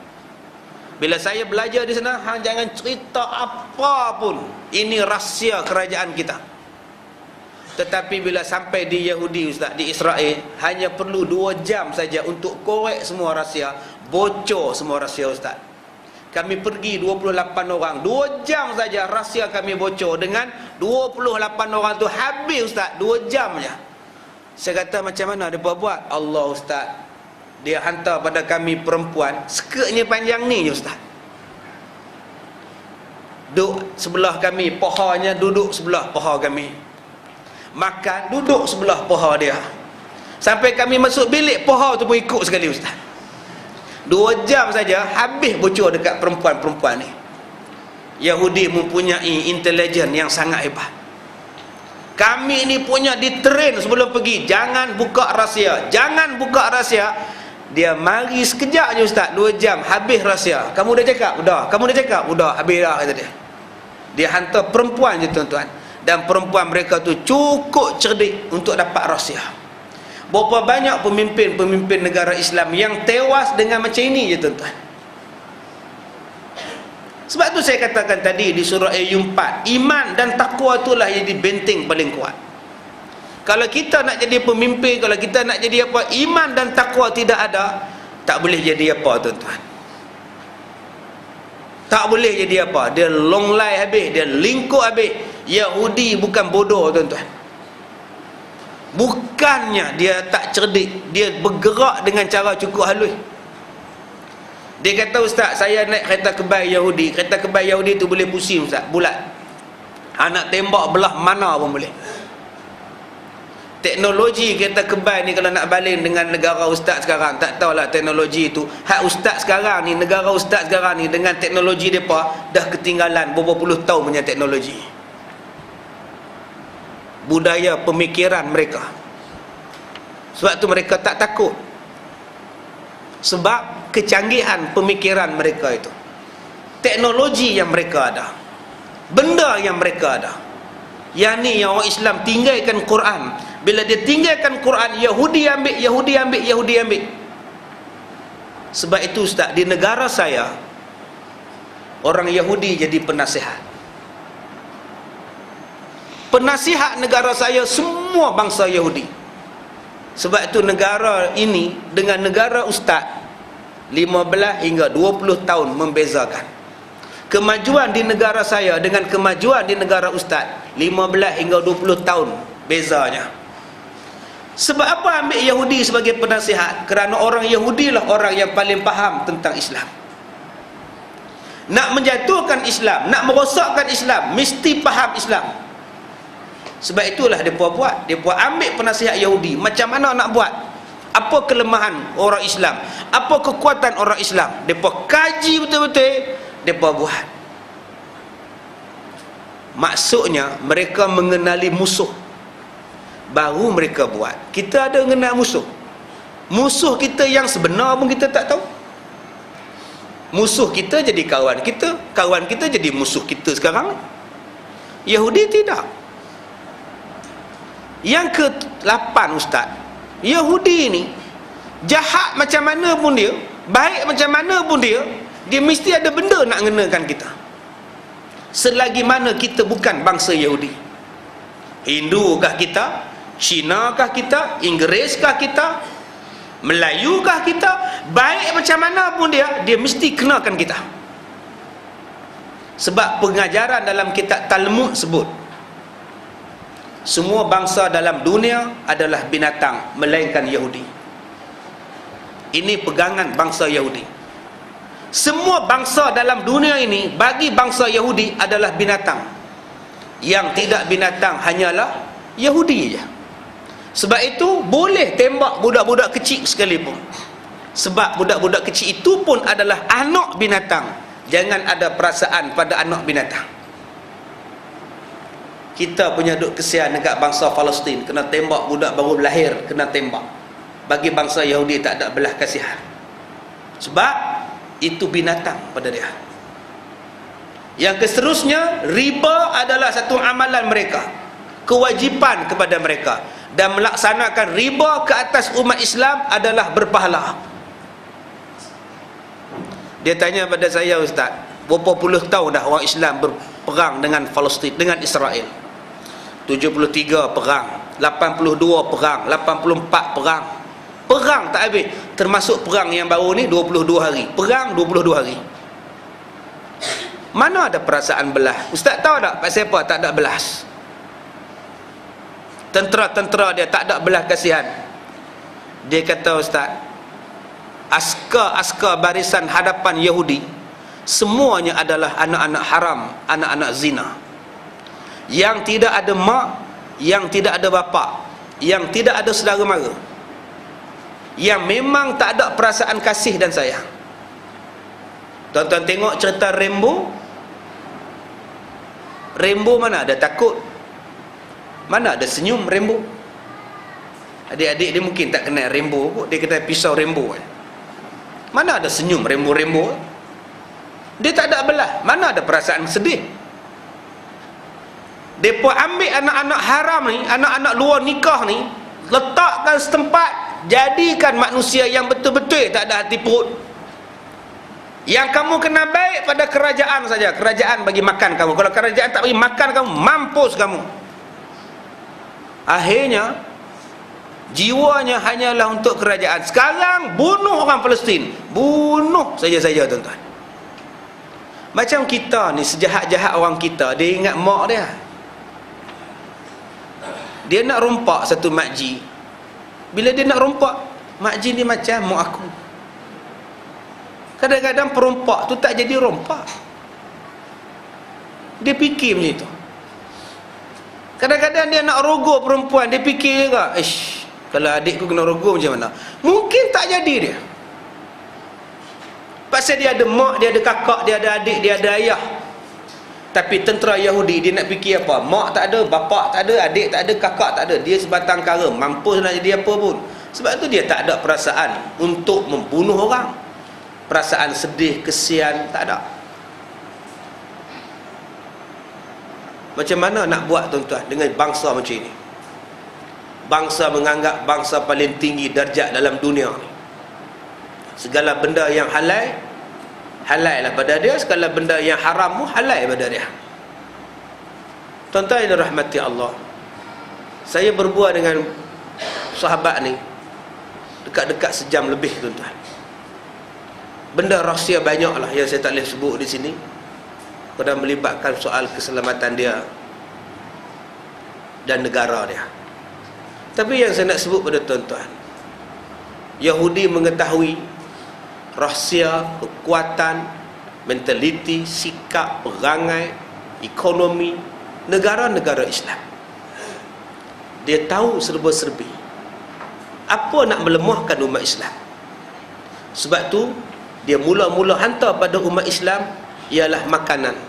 Bila saya belajar di sana, jangan cerita apa pun, ini rahsia kerajaan kita. Tetapi bila sampai di Yahudi, Ustaz, di Israel, hanya perlu 2 jam saja untuk korek semua rahsia, bocor semua rahsia, Ustaz. Kami pergi 28 orang, 2 jam saja rahsia kami bocor. Dengan 28 orang tu habis, Ustaz, 2 jam je. Saya kata, macam mana mereka buat? Allah, Ustaz, dia hantar pada kami perempuan, skirtnya panjang ni je, Ustaz. Duduk sebelah kami, pohanya duduk sebelah paha kami. Makan, duduk sebelah paha dia. Sampai kami masuk bilik, paha tu pun ikut sekali, Ustaz. 2 jam saja habis bocor dekat perempuan-perempuan ni. Yahudi mempunyai intelijen yang sangat hebat. Kami ni punya ditrain sebelum pergi, jangan buka rahsia, jangan buka rahsia. Dia mari sekejap je, Ustaz, 2 jam habis rahsia. Kamu dah cakap? Dah. Kamu dah cakap? Dah, habis dah, kata dia. Dia hantar perempuan je, tuan-tuan. Dan perempuan mereka tu cukup cerdik untuk dapat rahsia. Berapa banyak pemimpin-pemimpin negara Islam yang tewas dengan macam ini je, tuan-tuan. Sebab tu saya katakan tadi di surah Ayub 4, iman dan takwa itulah yang jadi benteng paling kuat. Kalau kita nak jadi pemimpin, kalau kita nak jadi apa, iman dan takwa tidak ada, tak boleh jadi apa, tuan-tuan. Tak boleh jadi apa. Dia longlai habis, dia lingkup habis. Yahudi bukan bodoh, tuan-tuan. Bukannya dia tak cerdik, dia bergerak dengan cara cukup halus. Dia kata, Ustaz, saya naik kereta kebal Yahudi. Kereta kebal Yahudi tu boleh pusing, Ustaz, bulat. Nak tembak belah mana pun boleh. Teknologi kereta kebal ni kalau nak balin dengan negara Ustaz sekarang, tak tahulah teknologi tu. Hak Ustaz sekarang ni, negara Ustaz sekarang ni, dengan teknologi mereka dah ketinggalan beberapa puluh tahun punya teknologi. Budaya pemikiran mereka. Sebab tu mereka tak takut. Sebab kecanggihan pemikiran mereka itu, teknologi yang mereka ada, benda yang mereka ada. Yang ni yang orang Islam tinggalkan Quran. Bila dia tinggalkan Quran, Yahudi ambil, Yahudi ambil, Yahudi ambil. Sebab itu, Ustaz, di negara saya, orang Yahudi jadi penasihat. Penasihat negara saya semua bangsa Yahudi. Sebab itu negara ini dengan negara Ustaz 15 hingga 20 tahun membezakan. Kemajuan di negara saya dengan kemajuan di negara Ustaz 15 hingga 20 tahun bezanya. Sebab apa ambil Yahudi sebagai penasihat? Kerana orang Yahudi lah orang yang paling faham tentang Islam. Nak menjatuhkan Islam, nak merosakkan Islam, mesti faham Islam. Sebab itulah dia buat. Dia ambil penasihat Yahudi. Macam mana nak buat? Apa kelemahan orang Islam? Apa kekuatan orang Islam? Dia kaji betul-betul. Dia buat. Maksudnya mereka mengenali musuh, baru mereka buat. Kita ada mengenal musuh. Musuh kita yang sebenar pun kita tak tahu. Musuh kita jadi kawan kita, kawan kita jadi musuh kita sekarang. Yahudi tidak. Yang ke-8, Ustaz, Yahudi ni jahat macam mana pun dia, baik macam mana pun dia mesti ada benda nak ngenakan kita. Selagi mana kita bukan bangsa Yahudi. Hindu kah kita? Cina kah kita? Inggeris kah kita? Melayu kah kita? Baik macam mana pun dia mesti kenakan kita. Sebab pengajaran dalam kitab Talmud sebut, semua bangsa dalam dunia adalah binatang melainkan Yahudi. Ini pegangan bangsa Yahudi. Semua bangsa dalam dunia ini bagi bangsa Yahudi adalah binatang. Yang tidak binatang hanyalah Yahudi je. Sebab itu boleh tembak budak-budak kecil sekalipun. Sebab budak-budak kecil itu pun adalah anak binatang. Jangan ada perasaan pada anak binatang. Kita punya duk kesian dekat bangsa Palestin, kena tembak budak baru lahir, kena tembak. Bagi bangsa Yahudi tak ada belah kasihan. Sebab itu binatang pada dia. Yang seterusnya, riba adalah satu amalan mereka, kewajipan kepada mereka, dan melaksanakan riba ke atas umat Islam adalah berpahala. Dia tanya pada saya, Ustaz, berapa puluh tahun dah orang Islam berperang dengan Palestin, dengan Israel? 73 perang, 82 perang, 84 perang. Perang tak habis. Termasuk perang yang baru ni 22 hari. Perang 22 hari. Mana ada perasaan belah? Ustaz tahu tak pasal apa tak ada belas? Tentera-tentera dia tak ada belah kasihan. Dia kata, Ustaz, askar-askar barisan hadapan Yahudi semuanya adalah anak-anak haram, anak-anak zina. Yang tidak ada mak, yang tidak ada bapa, yang tidak ada saudara mara, yang memang tak ada perasaan kasih dan sayang. Tuan-tuan tengok cerita Rambo. Rambo mana ada takut, mana ada senyum Rambo. Adik-adik dia mungkin tak kenal Rambo kot. Dia kata pisau Rambo. Mana ada senyum Rambo. Dia tak ada belah. Mana ada perasaan sedih. Mereka ambil anak-anak haram ni, anak-anak luar nikah ni, letakkan setempat, jadikan manusia yang betul-betul tak ada hati perut. Yang kamu kena baik pada kerajaan saja. Kerajaan bagi makan kamu. Kalau kerajaan tak bagi makan kamu, mampus kamu. Akhirnya jiwanya hanyalah untuk kerajaan. Sekarang bunuh orang Palestin, bunuh saja-saja, tuan-tuan. Macam kita ni, sejahat-jahat orang kita, dia ingat mak dia. Dia nak rompak satu makcik. Bila dia nak rompak, makcik ni macam mak aku. Kadang-kadang perompak tu tak jadi rompak. Dia fikir macam itu. Kadang-kadang dia nak rogol perempuan, dia fikir juga, ish, kalau adikku kena rogol macam mana? Mungkin tak jadi dia. Pasal dia ada mak, dia ada kakak, dia ada adik, dia ada ayah. Tapi tentera Yahudi, dia nak fikir apa? Mak tak ada, bapak tak ada, adik tak ada, kakak tak ada. Dia sebatang kara, mampus nak jadi apa pun. Sebab tu dia tak ada perasaan untuk membunuh orang. Perasaan sedih, kesian, tak ada. Macam mana nak buat, tuan-tuan, dengan bangsa macam ini? Bangsa menganggap bangsa paling tinggi darjat dalam dunia ni. Segala benda yang halal, halal lah pada dia. Segala benda yang haram pun halal pada dia. Tuan-tuan yang dirahmati Allah, saya berbual dengan sahabat ni dekat-dekat sejam lebih, tuan-tuan. Benda rahsia banyak lah yang saya tak boleh sebut di sini, kerana melibatkan soal keselamatan dia dan negara dia. Tapi yang saya nak sebut pada tuan-tuan, Yahudi mengetahui rahsia, kekuatan, mentaliti, sikap, perangai, ekonomi negara-negara Islam. Dia tahu serba-serbi apa nak melemahkan umat Islam. Sebab tu dia mula-mula hantar pada umat Islam ialah makanan.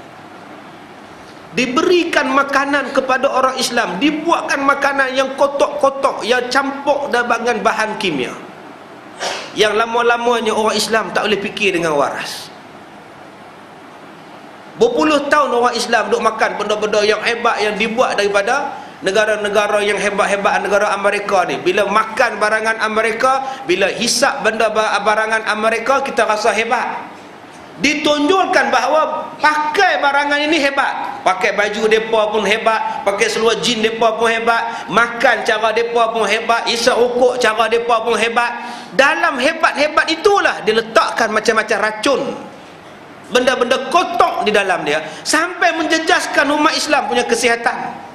Diberikan makanan kepada orang Islam, dibuatkan makanan yang kotak-kotak, yang campur dengan bahan kimia, yang lama-lamanya orang Islam tak boleh fikir dengan waras. Berpuluh tahun orang Islam duk makan benda-benda yang hebat yang dibuat daripada negara-negara yang hebat-hebat, negara Amerika ni. Bila makan barangan Amerika, bila hisap benda barangan Amerika, kita rasa hebat. Ditonjolkan bahawa pakai barangan ini hebat. Pakai baju mereka pun hebat, pakai seluar jin mereka pun hebat, makan cara mereka pun hebat, isap rokok cara mereka pun hebat. Dalam hebat-hebat itulah diletakkan macam-macam racun, benda-benda kotor di dalam dia, sampai menjejaskan umat Islam punya kesihatan.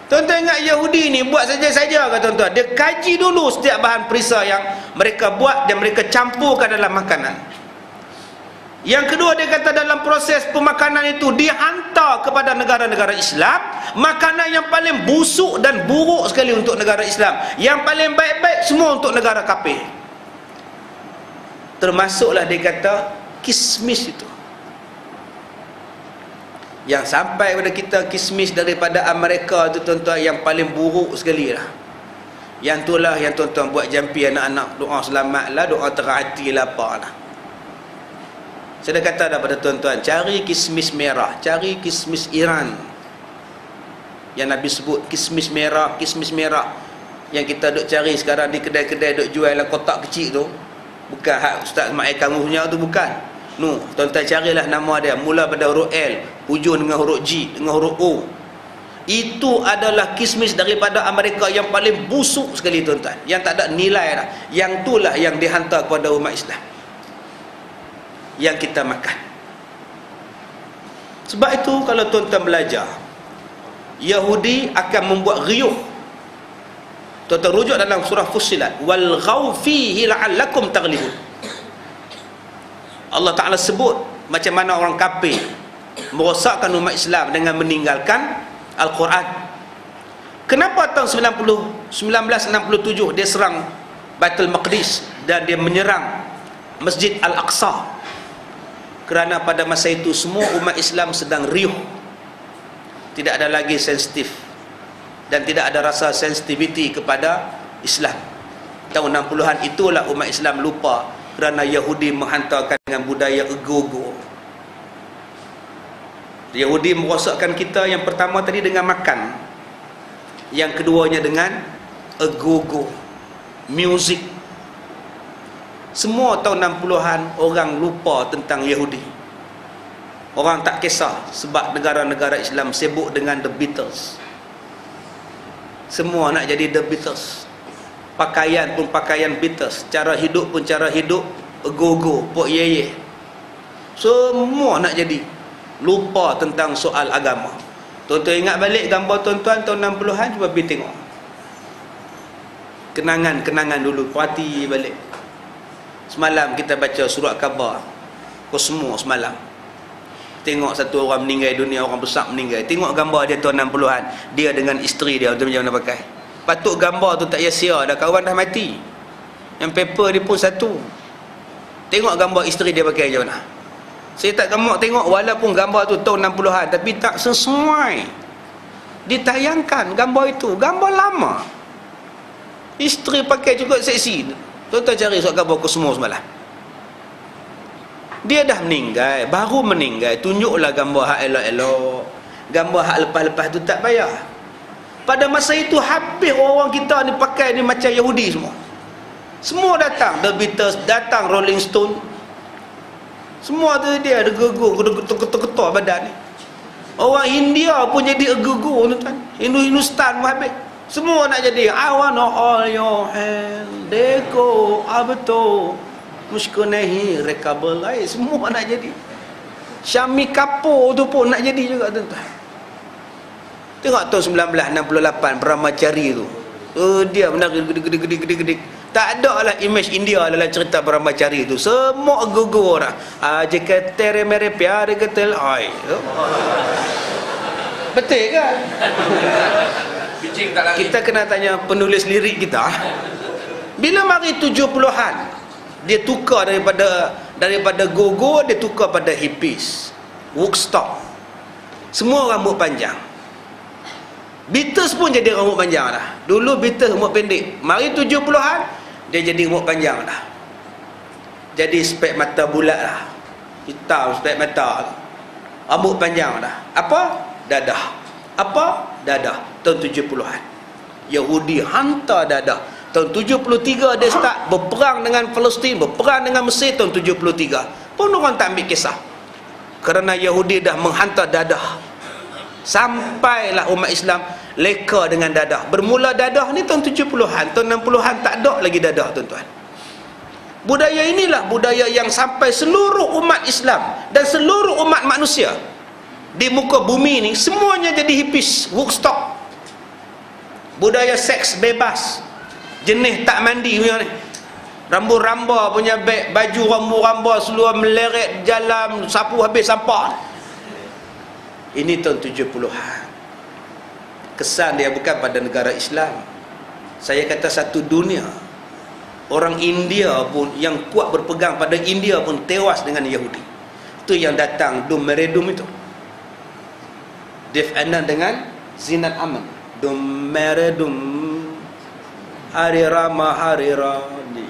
Tuan-tuan ingat Yahudi ni buat saja-saja ke, tuan-tuan? Dia kaji dulu setiap bahan perisa yang mereka buat dan mereka campurkan dalam makanan. Yang kedua, dia kata dalam proses pemakanan itu dihantar kepada negara-negara Islam, makanan yang paling busuk dan buruk sekali untuk negara Islam, yang paling baik-baik semua untuk negara kafir. Termasuklah dia kata kismis itu. Yang sampai pada kita kismis daripada Amerika tu tuan-tuan, yang paling buruk sekali lah. Yang itulah yang tuan-tuan buat jampi anak-anak, doa selamat lah, doa terhati lah, apa lah. Saya dah kata dah pada tuan-tuan, cari kismis merah, cari kismis Iran yang Nabi sebut, kismis merah, kismis merah yang kita duk cari sekarang di kedai-kedai duk jual dalam kotak kecil tu, bukan hak Ustaz Mak Ikan punya tu, bukan. No, tuan-tuan carilah nama dia, mula pada huruf L, hujung dengan huruf G, dengan huruf O. Itu adalah kismis daripada Amerika yang paling busuk sekali tuan-tuan, yang tak ada nilai dah. Yang itulah yang dihantar kepada umat Islam, yang kita makan. Sebab itu kalau tuan-tuan belajar, Yahudi akan membuat riuh. Tuan-tuan rujuk dalam surah Fussilat, wal ghaw fihi la'allakum taghlibun. Allah Ta'ala sebut macam mana orang kafir merosakkan umat Islam dengan meninggalkan Al-Quran. Kenapa tahun 1967 dia serang Baitul Maqdis dan dia menyerang Masjid Al-Aqsa? Kerana pada masa itu semua umat Islam sedang riuh, tidak ada lagi sensitif dan tidak ada rasa sensitivity kepada Islam. Tahun 60-an itulah umat Islam lupa kerana Yahudi menghantarkan dengan budaya ego-ego. Yahudi merosakkan kita, yang pertama tadi dengan makan, yang keduanya dengan ego-ego, muzik. Semua tahun 60-an orang lupa tentang Yahudi. Orang tak kisah sebab negara-negara Islam sibuk dengan The Beatles. Semua nak jadi The Beatles. Pakaian pun pakaian Beatles, cara hidup pun cara hidup ego-ego, pok ye-ye. Semua nak jadi, lupa tentang soal agama. Tuan-tuan ingat balik gambar tuan-tuan tahun 60-an, cuba pergi tengok kenangan-kenangan dulu, perhati balik. Semalam kita baca surat khabar Kosmo semalam, tengok satu orang meninggal dunia, orang besar meninggal. Tengok gambar dia tahun 60-an, dia dengan isteri dia, macam mana pakai. Patut gambar tu tak payah sia dah, kawan dah mati. Yang paper dia pun satu. Tengok gambar isteri dia pakai macam mana. Saya tak gamak tengok, walaupun gambar tu tahun 60-an, tapi tak sesuai ditayangkan gambar itu. Gambar lama, isteri pakai cukup seksi. Tuan-tuan cari surat khabar Kosmo semalam. Dia dah meninggal, baru meninggal, tunjuklah gambar hak elok-elok. Gambar hak lepas-lepas tu tak payah. Pada masa itu habis orang kita ni pakai ni macam Yahudi semua. Semua datang, The Beatles datang, Rolling Stone, semua tu dia ada gegur, ketua badan ni. Orang India pun jadi gegur tuan-tuan. Hindustan pun habis. Semua nak jadi I wanna hold your hand, deko abto mushko nahi rekabel, semua nak jadi. Syami Kapoor tu pun nak jadi juga tuan-tuan. Tengok tahun 1968 Brahmachari tu, dia benar gede-gede. Tak ada lah image India dalam cerita Brahmachari tu. Semua gugur orang. Jika tere mere pyare ketel ai. Betul kan? Kita kena tanya penulis lirik kita. Bila mari 70-an, dia tukar daripada gogo, dia tukar pada hippies, Woodstock. Semua rambut panjang. Beatles pun jadi rambut panjang dah. Dulu Beatles rambut pendek, mari 70-an dia jadi rambut panjang dah. Jadi spek mata bulat lah, hitam spek mata, rambut panjang dah. Apa? Dadah. Apa? Dadah. Tahun 70-an Yahudi hantar dadah. Tahun 73 dia start berperang dengan Palestin, berperang dengan Mesir. Tahun 73 pun orang tak ambil kisah, kerana Yahudi dah menghantar dadah. Sampailah umat Islam leka dengan dadah. Bermula dadah ni tahun 70-an, tahun 60-an tak ada lagi dadah tuan-tuan. Budaya inilah budaya yang sampai seluruh umat Islam dan seluruh umat manusia di muka bumi ni semuanya jadi hippies, Woodstock. Budaya seks bebas, jenis tak mandi punya ni. Rambut-ramba punya beg, baju rambut-ramba seluar meleret jalan, sapu habis sampah. Ini tahun 70-an. Kesan dia bukan pada negara Islam. Saya kata satu dunia. Orang India pun yang kuat berpegang pada India pun tewas dengan Yahudi. Itu yang datang Dum Meredum itu. Dave Anand dengan Zinat Aman. Dum Meredum Hari Rama Hari Rani.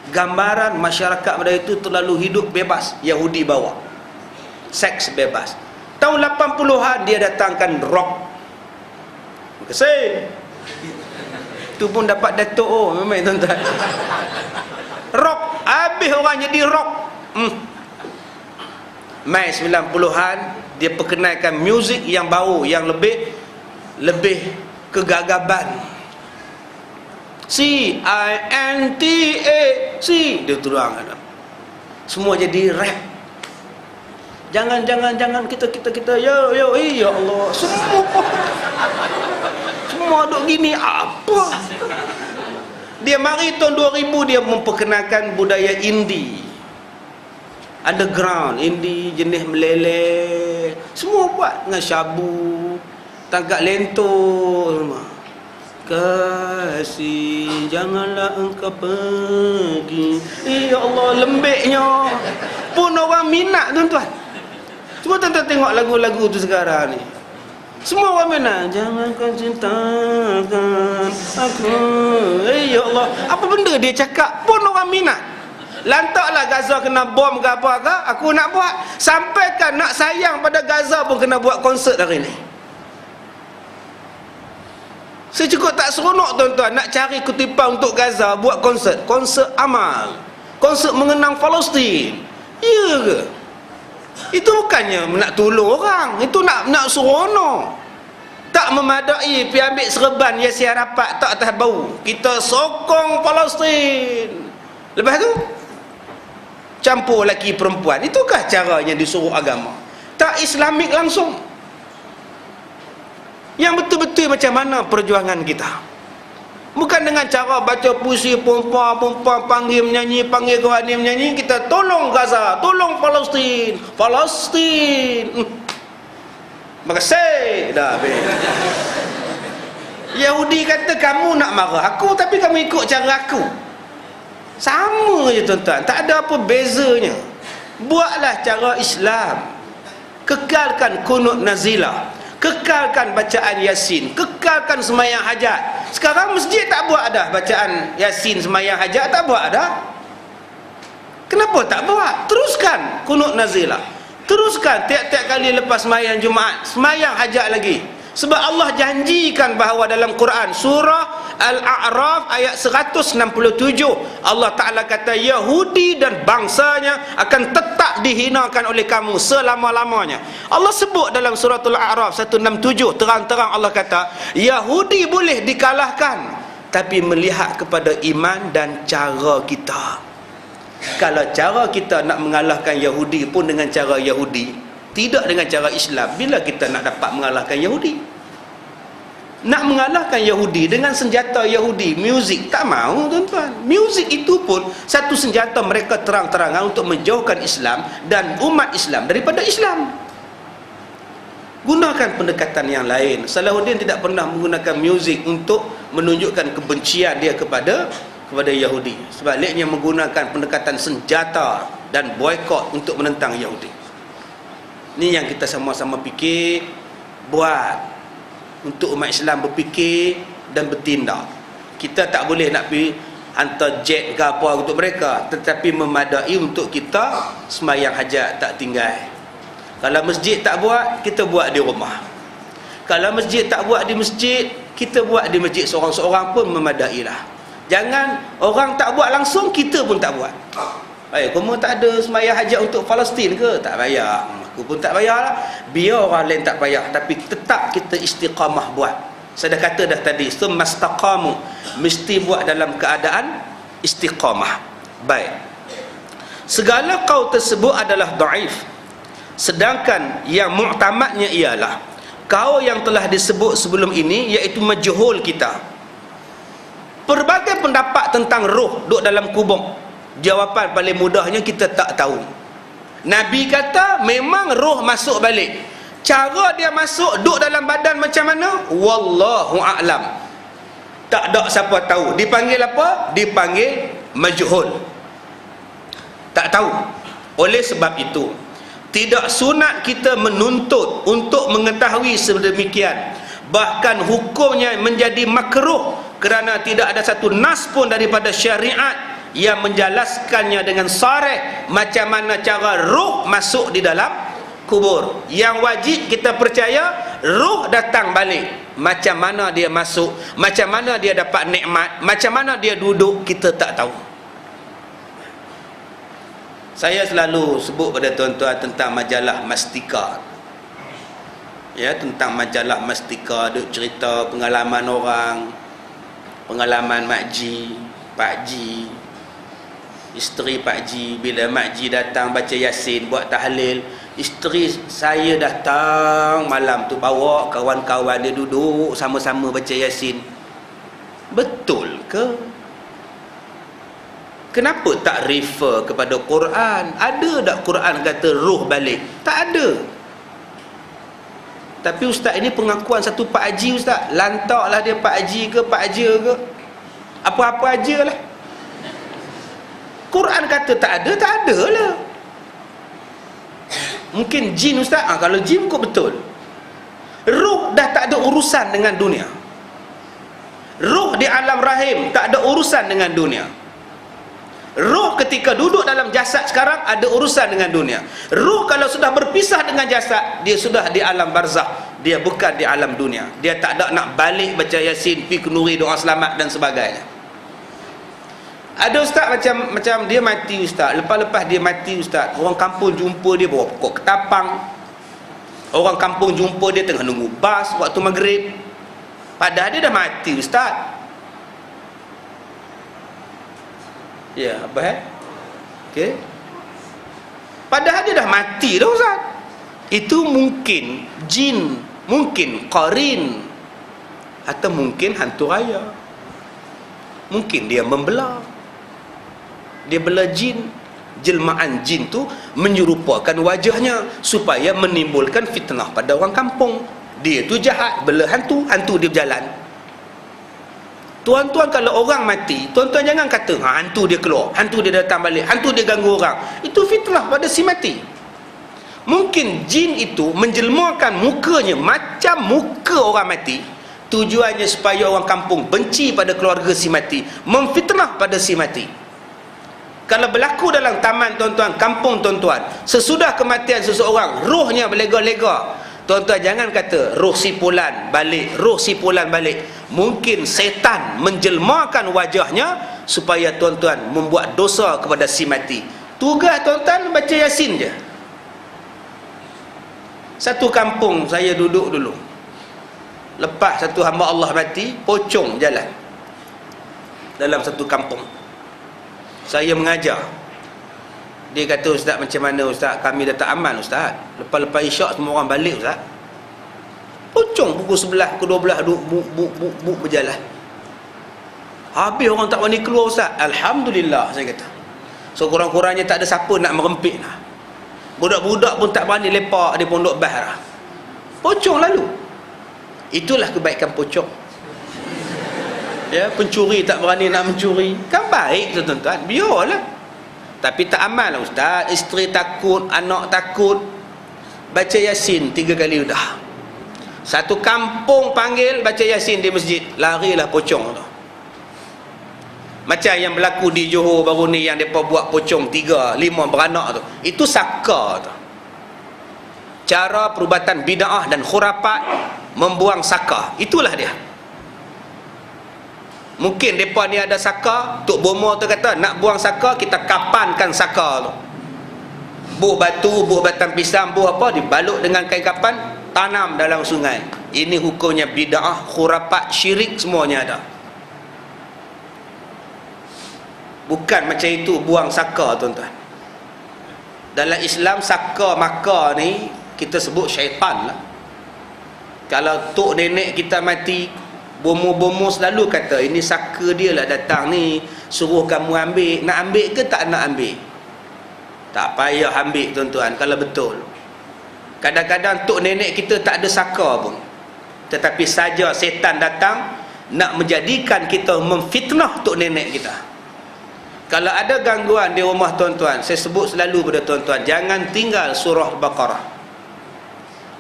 Gambaran masyarakat pada itu terlalu hidup bebas. Yahudi bawa seks bebas. Tahun 80-an dia datangkan rock. Terima kasih. Itu pun dapat Dato' oh, memang tuan-tuan. Rock, habis orang jadi rock. Mai 90-an dia perkenalkan muzik yang baru, yang lebih kegagaban. C-I-N-T-A C dia terangkan. Semua jadi rap. Jangan kita ya Allah. Semua duk gini apa? Dia mari tahun 2000 dia memperkenalkan budaya indie. Underground, indie jenis meleleh. Semua buat dengan syabu, tangkap lentor semua. Kasih janganlah engkau pergi. Ya Allah, lembeknya pun orang minat tuan-tuan. Cuba tuan-tuan tengok lagu-lagu tu sekarang ni. Semua orang minat. Jangan kau cintakan aku. Ya Allah, apa benda dia cakap pun orang minat. Lantaklah Gaza kena bom ke apa ke, aku nak buat. Sampaikan nak sayang pada Gaza pun kena buat konsert hari ni. Saya cukup tak seronok tuan-tuan nak cari kutipan untuk Gaza buat konsert amal, konsert mengenang Palestin. Ya ke? Itu bukannya nak tolong orang, itu nak seronok. Tak memadai pergi ambil serban Yasir Arafat tak atas bau. Kita sokong Palestin. Lepas tu campur lelaki perempuan. Itukah caranya disuruh agama? Tak Islamik langsung. Yang betul-betul macam mana perjuangan kita. Bukan dengan cara baca puisi, perempuan panggil menyanyi, panggil kewani menyanyi. Kita tolong Gaza, tolong Palestin. Makasih. Dah habis. Yahudi kata kamu nak marah aku, tapi kamu ikut cara aku. Sama je tuan-tuan, tak ada apa bezanya. Buatlah cara Islam. Kekalkan kunut nazilah, kekalkan bacaan Yasin, kekalkan sembahyang hajat. Sekarang masjid tak buat dah bacaan Yasin, sembahyang hajat tak buat dah. Kenapa tak buat? Teruskan kunut nazilah, teruskan tiap-tiap kali lepas sembahyang Jumaat, sembahyang hajat lagi. Sebab Allah janjikan bahawa dalam Quran surah Al-A'raf ayat 167 Allah Ta'ala kata Yahudi dan bangsanya akan tetap dihinakan oleh kamu selama-lamanya. Allah sebut dalam surah Al-A'raf 167 terang-terang Allah kata Yahudi boleh dikalahkan tapi melihat kepada iman dan cara kita. Kalau cara kita nak mengalahkan Yahudi pun dengan cara Yahudi, tidak dengan cara Islam, bila kita nak dapat mengalahkan Yahudi? Nak mengalahkan Yahudi dengan senjata Yahudi, muzik, tak mahu tuan-tuan. Muzik itu pun satu senjata mereka terang-terangan untuk menjauhkan Islam dan umat Islam daripada Islam. Gunakan pendekatan yang lain. Salahuddin tidak pernah menggunakan muzik untuk menunjukkan kebencian dia kepada Yahudi. Sebaliknya menggunakan pendekatan senjata dan boikot untuk menentang Yahudi. Ini yang kita sama-sama fikir, buat untuk umat Islam berfikir dan bertindak. Kita tak boleh nak pergi hantar jet ke apa untuk mereka, tetapi memadai untuk kita sembahyang hajat tak tinggal. Kalau masjid tak buat, kita buat di rumah. Kalau masjid tak buat di masjid, kita buat di masjid seorang-seorang pun memadailah. Jangan orang tak buat langsung, kita pun tak buat. Kamu tak ada sembahyang hajat untuk Palestin ke? Tak payah. Aku pun tak payahlah. Biar orang lain tak payah, tapi tetap kita istiqamah buat. Saya dah kata dah tadi, semastaqamu, mesti buat dalam keadaan istiqamah. Baik. Segala qaul tersebut adalah dhaif. Sedangkan yang mu'tamadnya ialah qaul yang telah disebut sebelum ini, iaitu majhul kita. Pelbagai pendapat tentang roh duduk dalam kubur. Jawapan paling mudahnya, kita tak tahu. Nabi kata memang roh masuk balik. Cara dia masuk duduk dalam badan macam mana, wallahu a'lam. Tak ada siapa tahu. Dipanggil apa? Dipanggil majhul. Tak tahu. Oleh sebab itu, tidak sunat kita menuntut untuk mengetahui sedemikian. Bahkan hukumnya menjadi makruh kerana tidak ada satu nas pun daripada syariat yang menjelaskannya dengan sarih macam mana cara roh masuk di dalam kubur. Yang wajib kita percaya, roh datang balik. Macam mana dia masuk, macam mana dia dapat nikmat, macam mana dia duduk, kita tak tahu. Saya selalu sebut pada tuan-tuan tentang majalah Mastika. Ya, tentang majalah Mastika, duk cerita pengalaman orang, pengalaman Mak Ji, Pak Ji, isteri Pak Ji. Bila Mak Ji datang baca Yasin, buat tahlil, isteri saya datang malam tu bawa kawan-kawan dia duduk sama-sama baca Yasin. Betul ke? Kenapa tak refer kepada Quran? Ada tak Quran kata roh balik? Tak ada. Tapi ustaz, ini pengakuan satu Pak Haji ustaz. Lantaklah dia Pak Haji ke Pak Haja ke, apa-apa aja lah. Quran kata tak ada, tak ada lah. Mungkin jin ustaz. Kalau jin kok betul. Roh dah tak ada urusan dengan dunia. Roh di alam rahim tak ada urusan dengan dunia. Roh ketika duduk dalam jasad sekarang ada urusan dengan dunia. Roh kalau sudah berpisah dengan jasad, dia sudah di alam barzakh. Dia bukan di alam dunia. Dia tak ada nak balik baca Yasin, pi kenuri doa selamat dan sebagainya. Ada ustaz macam dia mati ustaz. Lepas-lepas dia mati ustaz, orang kampung jumpa dia bawa pokok ketapang. Orang kampung jumpa dia tengah nunggu bas waktu maghrib. Padahal dia dah mati ustaz. Ya, apa okey. Padahal dia dah mati dah ustaz. Itu mungkin jin, mungkin qarin, atau mungkin hantu raya. Mungkin dia membelah. Dia belah jin. Jelmaan jin tu menyerupakan wajahnya supaya menimbulkan fitnah pada orang kampung. Dia tu jahat, belah hantu, hantu dia berjalan. Tuan-tuan, kalau orang mati, tuan-tuan jangan kata hantu dia keluar, hantu dia datang balik, hantu dia ganggu orang. Itu fitnah pada si mati. Mungkin jin itu menjelmakan mukanya macam muka orang mati. Tujuannya supaya orang kampung benci pada keluarga si mati, memfitnah pada si mati. Kalau berlaku dalam taman tuan-tuan, kampung tuan-tuan, sesudah kematian seseorang, rohnya berlega-lega, tuan-tuan jangan kata roh si fulan balik, roh si fulan balik. Mungkin setan menjelmakan wajahnya supaya tuan-tuan membuat dosa kepada si mati. Tugas tuan-tuan baca Yasin je. Satu kampung saya duduk dulu, lepas satu hamba Allah mati, pocong jalan dalam satu kampung. Saya mengajar. Dia kata, ustaz, macam mana ustaz, kami dah tak aman ustaz. Lepas-lepas isyak semua orang balik ustaz. Pocong pukul 11, pukul 12 buk berjalan. Habis orang tak berani keluar ustaz. Alhamdulillah, saya kata. So kurang-kurangnya tak ada siapa nak merempit lah. Budak-budak pun tak berani lepak di pondok bah lah. Pocong lalu. Itulah kebaikan pocong. Ya, pencuri tak berani nak mencuri. Kan baik tuan-tuan, biarlah. Tapi tak aman lah ustaz. Isteri takut, anak takut. Baca Yasin 3 kali dah. Satu kampung panggil baca Yasin di masjid, larilah pocong tu. Macam yang berlaku di Johor baru ni, yang mereka buat pocong 3, 5 beranak tu. Itu saka tu. Cara perubatan bid'ah dan khurafat membuang saka. Itulah dia. Mungkin mereka ni ada saka, Tok Bomo tu kata nak buang saka, kita kapankan saka tu. Buh batu, buh batang pisang, buh apa, dibalut dengan kain kapan, tanam dalam sungai. Ini hukumnya bid'ah, khurafat, syirik, semuanya ada. Bukan macam itu buang saka tuan-tuan. Dalam Islam saka maka ni kita sebut syaitan lah. Kalau tok nenek kita mati, Bomo-bomo selalu kata ini saka dia lah datang ni, suruh kamu ambil. Nak ambil ke tak nak ambil? Tak payah ambil tuan-tuan kalau betul. Kadang-kadang tok nenek kita tak ada saka pun, tetapi saja setan datang nak menjadikan kita memfitnah tok nenek kita. Kalau ada gangguan di rumah tuan-tuan, saya sebut selalu pada tuan-tuan, jangan tinggal surah Al-Baqarah.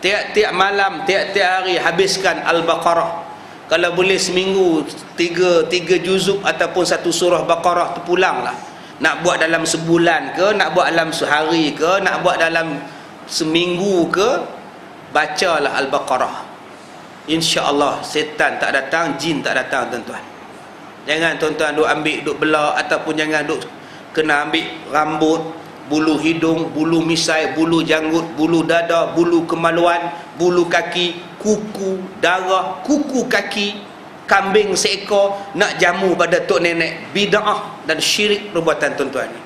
Tiap-tiap malam, tiap-tiap hari habiskan Al-Baqarah. Kalau boleh seminggu tiga juzuk ataupun satu surah Baqarah tu pulanglah. Nak buat dalam sebulan ke, nak buat dalam sehari ke, nak buat dalam seminggu ke, bacalah Al-Baqarah. InsyaAllah setan tak datang, jin tak datang tuan-tuan. Jangan tuan-tuan duk ambil, duk belak, ataupun jangan duk kena ambil rambut, bulu hidung, bulu misai, bulu janggut, bulu dada, bulu kemaluan, bulu kaki, kuku, darah, kuku kaki, kambing seekor, nak jamu pada tok nenek. Bid'ah dan syirik perbuatan tuan-tuan ni.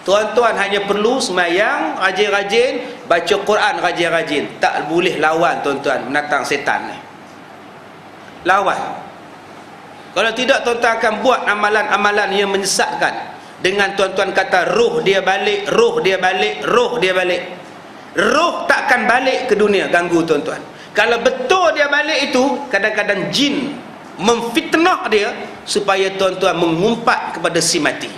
Tuan-tuan hanya perlu semayang rajin-rajin, baca Quran rajin-rajin. Tak boleh lawan tuan-tuan menatang setan ni. Lawan. Kalau tidak tuan-tuan akan buat amalan-amalan yang menyesatkan. Dengan tuan-tuan kata roh dia balik, roh dia balik, roh dia balik. Roh takkan balik ke dunia ganggu tuan-tuan. Kalau betul dia balik itu, kadang-kadang jin memfitnah dia supaya tuan-tuan mengumpat kepada si mati.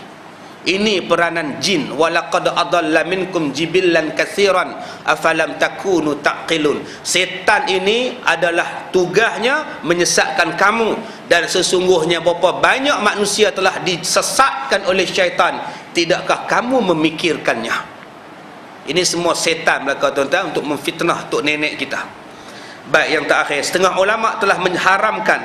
Ini peranan jin. Walaqad adalla minkum jibillan katsiran afalam takunu taqilun. Setan ini adalah tugasnya menyesatkan kamu, dan sesungguhnya berapa banyak manusia telah disesatkan oleh syaitan. Tidakkah kamu memikirkannya? Ini semua setan belaka tuan-tuan untuk memfitnah tok nenek kita. Baik, yang terakhir, setengah ulama telah mengharamkan,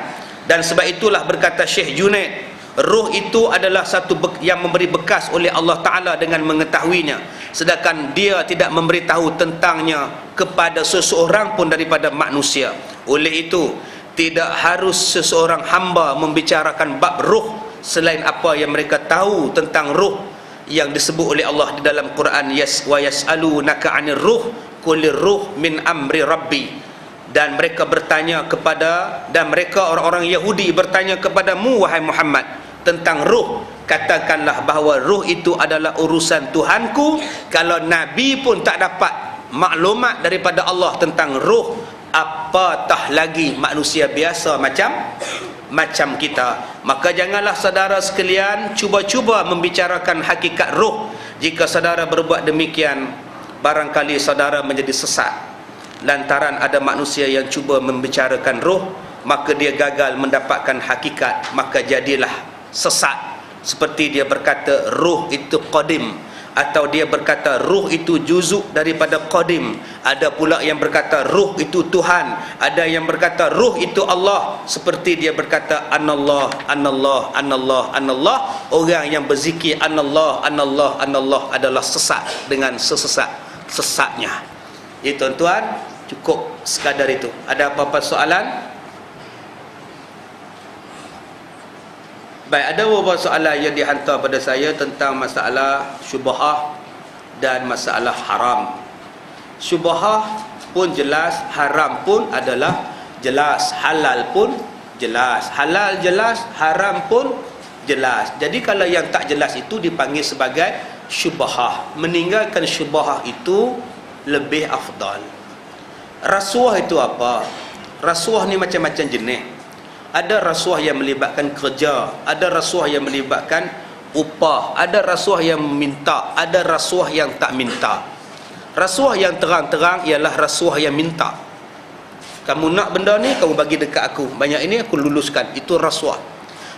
dan sebab itulah berkata Syekh Junaid, roh itu adalah satu yang memberi bekas oleh Allah Ta'ala dengan mengetahuinya, sedangkan dia tidak memberitahu tentangnya kepada seseorang pun daripada manusia. Oleh itu, tidak harus seseorang hamba membicarakan bab roh selain apa yang mereka tahu tentang roh yang disebut oleh Allah di dalam Quran, wa yas'alunaka 'anir ruh qulir ruh min amri rabbi. Dan mereka bertanya kepada, dan mereka orang-orang Yahudi bertanya kepadamu wahai Muhammad tentang ruh, katakanlah bahawa ruh itu adalah urusan Tuhanku. Kalau Nabi pun tak dapat maklumat daripada Allah tentang ruh, apatah lagi manusia biasa macam kita. Maka janganlah saudara sekalian cuba-cuba membicarakan hakikat ruh. Jika saudara berbuat demikian, barangkali saudara menjadi sesat lantaran ada manusia yang cuba membicarakan ruh, maka dia gagal mendapatkan hakikat, maka jadilah sesat. Seperti dia berkata ruh itu qadim, atau dia berkata ruh itu juzuk daripada qadim. Ada pula yang berkata ruh itu Tuhan, ada yang berkata ruh itu Allah. Seperti dia berkata anallah, anallah, anallah, anallah. Orang yang berzikir anallah, anallah, anallah adalah sesat dengan sesat-sesatnya. Ya tuan-tuan, cukup sekadar itu. Ada apa-apa soalan? Baik, ada beberapa soalan yang dihantar pada saya tentang masalah syubhah dan masalah haram. Syubhah pun jelas, haram pun adalah jelas, halal pun jelas. Halal jelas, haram pun jelas. Jadi kalau yang tak jelas itu dipanggil sebagai syubhah. Meninggalkan syubhah itu lebih afdal. Rasuah itu apa? Rasuah ni macam-macam jenis. Ada rasuah yang melibatkan kerja, ada rasuah yang melibatkan upah, ada rasuah yang minta, ada rasuah yang tak minta. Rasuah yang terang-terang ialah rasuah yang minta. Kamu nak benda ni, kamu bagi dekat aku, banyak ini aku luluskan. Itu rasuah.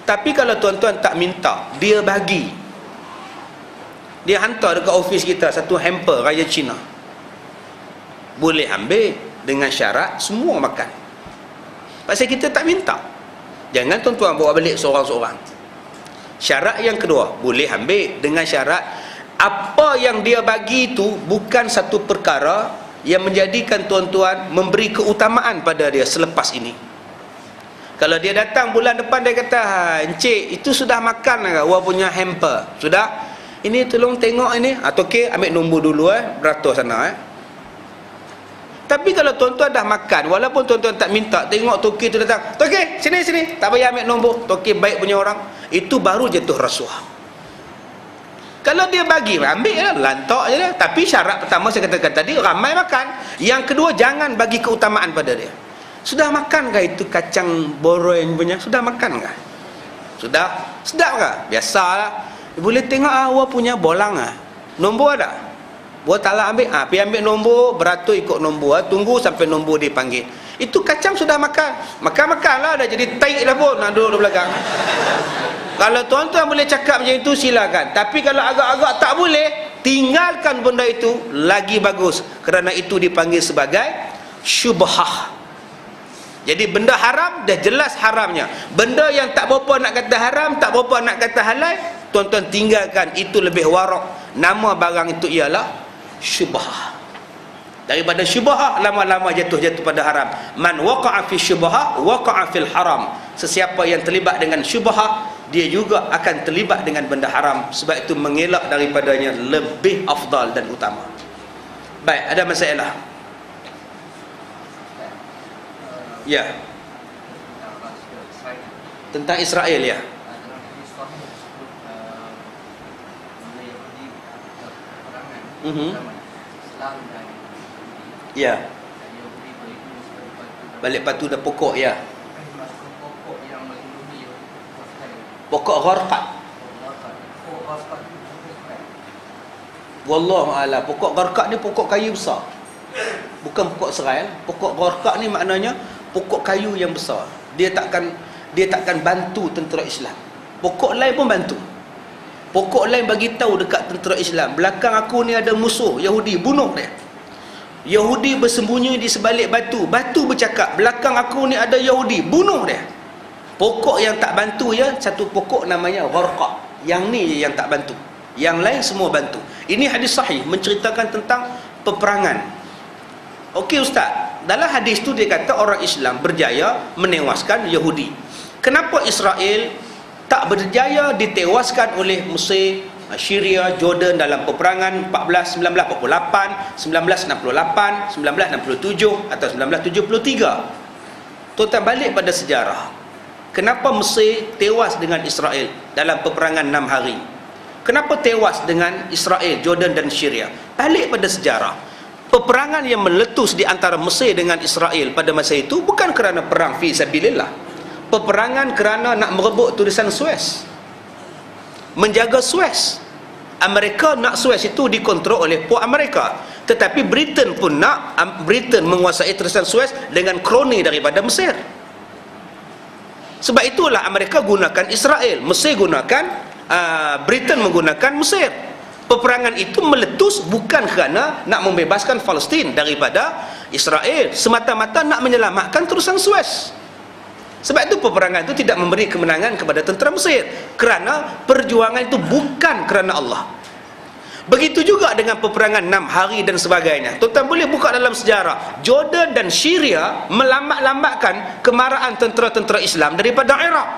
Tapi kalau tuan-tuan tak minta, dia bagi, dia hantar dekat ofis kita satu hamper raya Cina, boleh ambil dengan syarat semua makan. Pasal kita tak minta. Jangan tuan-tuan bawa balik seorang-seorang. Syarat yang kedua, boleh ambil dengan syarat apa yang dia bagi itu bukan satu perkara yang menjadikan tuan-tuan memberi keutamaan pada dia selepas ini. Kalau dia datang bulan depan, dia kata, encik itu sudah makan ke awak punya hamper? Sudah? Ini tolong tengok ini. Atau okey, ambil nombor dulu beratur sana Tapi kalau tuan-tuan dah makan, walaupun tuan-tuan tak minta, tengok toki tu datang, toki sini, tak payah ambil nombor, toki baik punya orang, itu baru jatuh rasuah. Kalau dia bagi, ambil lah, lantak je lah. Tapi syarat pertama saya katakan tadi, ramai makan. Yang kedua, jangan bagi keutamaan pada dia. Sudah makankah itu kacang boreng punya? Sudah makankah? Sudah? Sedap kah? Biasalah. Boleh tengok awak punya bolang nombor ada? Buat taklah ambil, pergi ambil nombor, beratur ikut nombor, tunggu sampai nombor dipanggil. Itu kacang sudah makanlah, dah jadi taik dah pun, nak duduk di belakang. Kalau tuan-tuan boleh cakap macam itu, silakan. Tapi kalau agak-agak tak boleh, tinggalkan benda itu, lagi bagus. Kerana itu dipanggil sebagai syubhah. Jadi benda haram, dah jelas haramnya. Benda yang tak berapa nak kata haram, tak berapa nak kata halal, tuan-tuan tinggalkan, itu lebih warak. Nama barang itu ialah syubhah. Daripada syubhah lama-lama jatuh pada haram. Man waqa'a fi syubhah waqa'a fil haram. Sesiapa yang terlibat dengan syubhah, dia juga akan terlibat dengan benda haram. Sebab itu mengelak daripadanya lebih afdal dan utama. Baik, ada masalah? Ya. Tentang Israel, ya. Ya. Balik batu dah pokok, ya. Pokok gharqad. Wallahu a'lam. Pokok gharqad ni pokok kayu besar. Bukan pokok serai. Pokok gharqad ni maknanya pokok kayu yang besar. Dia takkan bantu tentera Islam. Pokok lain pun bantu. Pokok lain bagi tahu dekat tentera Islam, belakang aku ni ada musuh Yahudi, bunuh dia. Yahudi bersembunyi di sebalik batu, batu bercakap, belakang aku ni ada Yahudi, bunuh dia. Pokok yang tak bantu ya, satu pokok namanya gharqad. Yang ni je yang tak bantu, yang lain semua bantu. Ini hadis sahih menceritakan tentang peperangan. Okey ustaz, dalam hadis tu dia kata orang Islam berjaya menewaskan Yahudi. Kenapa Israel tak berjaya ditewaskan oleh Mesir, Syria, Jordan dalam peperangan 1948, 1968, 1967 atau 1973? Tuan-tuan balik pada sejarah. Kenapa Mesir tewas dengan Israel dalam peperangan 6 hari? Kenapa tewas dengan Israel, Jordan dan Syria? Balik pada sejarah. Peperangan yang meletus di antara Mesir dengan Israel pada masa itu bukan kerana perang fi sabilillah. Peperangan kerana nak merebut tulisan Suez, menjaga Suez. Amerika nak Suez itu dikontrol oleh Port Amerika, tetapi Britain pun nak Britain menguasai tulisan Suez dengan kroni daripada Mesir. Sebab itulah Amerika gunakan Israel, Mesir gunakan Britain menggunakan Mesir. Peperangan itu meletus bukan kerana nak membebaskan Palestin daripada Israel, semata-mata nak menyelamatkan tulisan Suez. Sebab itu peperangan itu tidak memberi kemenangan kepada tentera Mesir, kerana perjuangan itu bukan kerana Allah. Begitu juga dengan peperangan 6 hari dan sebagainya. Tuan-tuan boleh buka dalam sejarah, Jordan dan Syria melambat-lambatkan kemarahan tentera-tentera Islam daripada Iraq.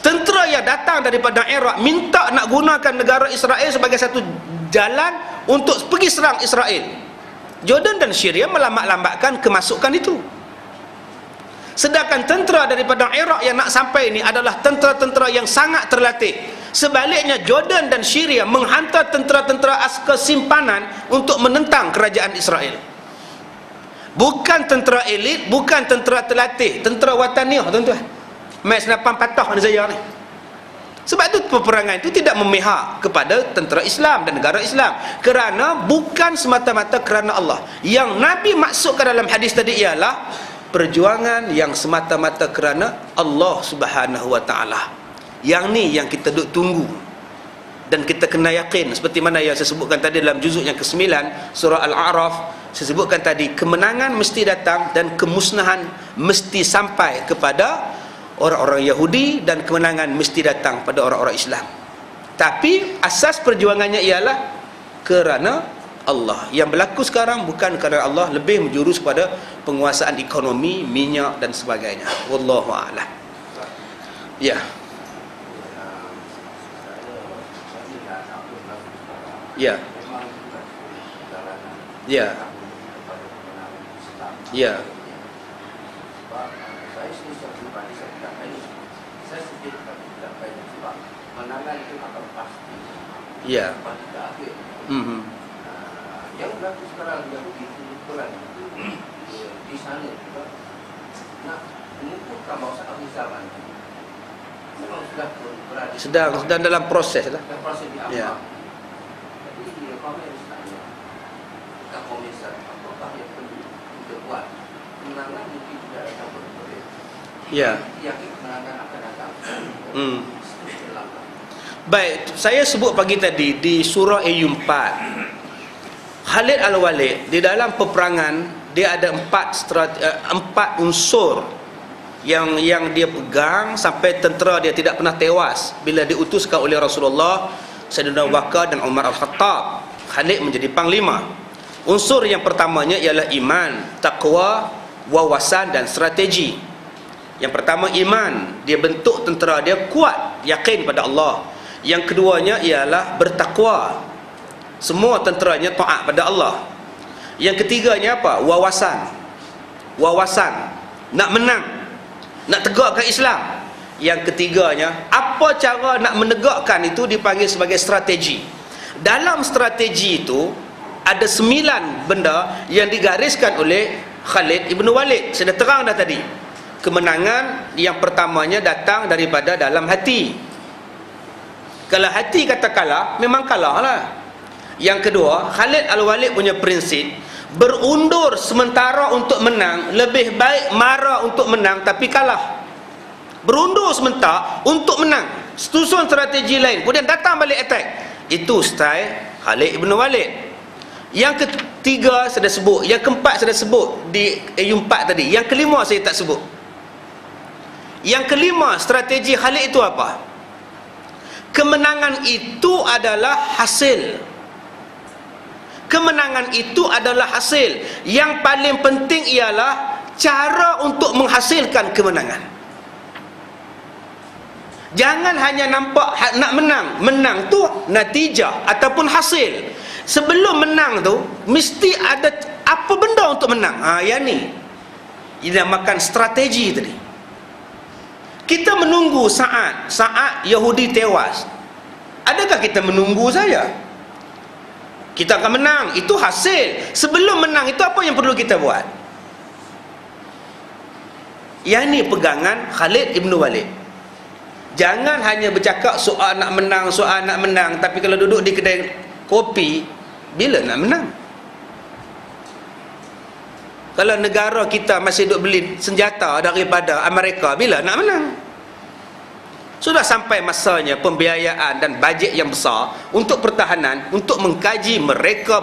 Tentera yang datang daripada Iraq minta nak gunakan negara Israel sebagai satu jalan untuk pergi serang Israel. Jordan dan Syria melambat-lambatkan kemasukan itu. Sedangkan tentera daripada Iraq yang nak sampai ini adalah tentera-tentera yang sangat terlatih. Sebaliknya Jordan dan Syria menghantar tentera-tentera askar simpanan untuk menentang kerajaan Israel. Bukan tentera elit, bukan tentera terlatih, tentera wataniah tuan-tuan. Mai senapan patah ni saya ni. Sebab itu peperangan itu tidak memihak kepada tentera Islam dan negara Islam, kerana bukan semata-mata kerana Allah. Yang Nabi maksudkan dalam hadis tadi ialah perjuangan yang semata-mata kerana Allah Subhanahu wa taala. Yang ni yang kita duk tunggu dan kita kena yakin, seperti mana yang saya sebutkan tadi dalam juzuk yang ke-9 surah Al-A'raf. Saya sebutkan tadi, kemenangan mesti datang dan kemusnahan mesti sampai kepada orang-orang Yahudi, dan kemenangan mesti datang pada orang-orang Islam. Tapi asas perjuangannya ialah kerana Allah. Yang berlaku sekarang bukan kerana Allah, lebih menjurus pada penguasaan ekonomi, minyak dan sebagainya. Wallahu a'lam. Ya. Ya. Ya. Ya. Sebab saya sendiri secara pribadi saya tidak main. Saya sedih tapi tidak main sebab menangan itu akan pasti. Ya. Pasti tak akhir. Yang berlaku sekarang yang begitu kurang itu di sana juga nak mengukuhkan bangsa akhir zaman. Memang sudah berada. Sedang dalam proses lah. Dalam proses di awal. Ya. Jadi komen misalnya, tak komen apakah yang perlu kita buat. Kemenangan mungkin tidak akan berlaku. Ya. Yakin kemenangan akan datang. Baik, saya sebut pagi tadi di surah Ayyub 4. Khalid Al-Walid di dalam peperangan dia ada empat unsur yang dia pegang sampai tentera dia tidak pernah tewas bila diutuskan oleh Rasulullah, Sayyidina Abu Bakar dan Umar Al-Khattab. Khalid menjadi panglima. Unsur yang pertamanya ialah iman, taqwa, wawasan dan strategi. Yang pertama iman, dia bentuk tentera dia kuat, yakin pada Allah. Yang keduanya ialah bertakwa, semua tenteranya taat pada Allah. Yang ketiganya apa? Wawasan, nak menang, nak tegakkan Islam. Yang ketiganya, apa cara nak menegakkan itu dipanggil sebagai strategi. Dalam strategi itu ada 9 benda yang digariskan oleh Khalid Ibn Walid. Saya dah terang dah tadi. Kemenangan yang pertamanya datang daripada dalam hati. Kalau hati kata kalah, memang kalah lah. Yang kedua, Khalid Al-Walid punya prinsip, berundur sementara untuk menang, lebih baik marah untuk menang tapi kalah. Berundur sementara untuk menang, susun strategi lain, kemudian datang balik attack. Itu style Khalid Ibn Walid. Yang ketiga saya dah sebut, yang keempat saya dah sebut di Ayyub 4 tadi. Yang kelima saya tak sebut. Yang kelima, strategi Khalid itu apa? Kemenangan itu adalah hasil. Kemenangan itu adalah hasil. Yang paling penting ialah cara untuk menghasilkan kemenangan. Jangan hanya nampak nak menang. Menang tu natijah ataupun hasil. Sebelum menang tu mesti ada apa benda untuk menang. Yang ni dinamakan strategi tadi. Kita menunggu saat Yahudi tewas. Adakah kita menunggu saja? Kita akan menang, itu hasil. Sebelum menang itu apa yang perlu kita buat? Yang ni pegangan Khalid Ibn Walid. Jangan hanya bercakap soal nak menang, tapi kalau duduk di kedai kopi, bila nak menang? Kalau negara kita masih duk beli senjata daripada Amerika, bila nak menang? Sudah sampai masanya pembiayaan dan bajet yang besar untuk pertahanan, untuk mengkaji mereka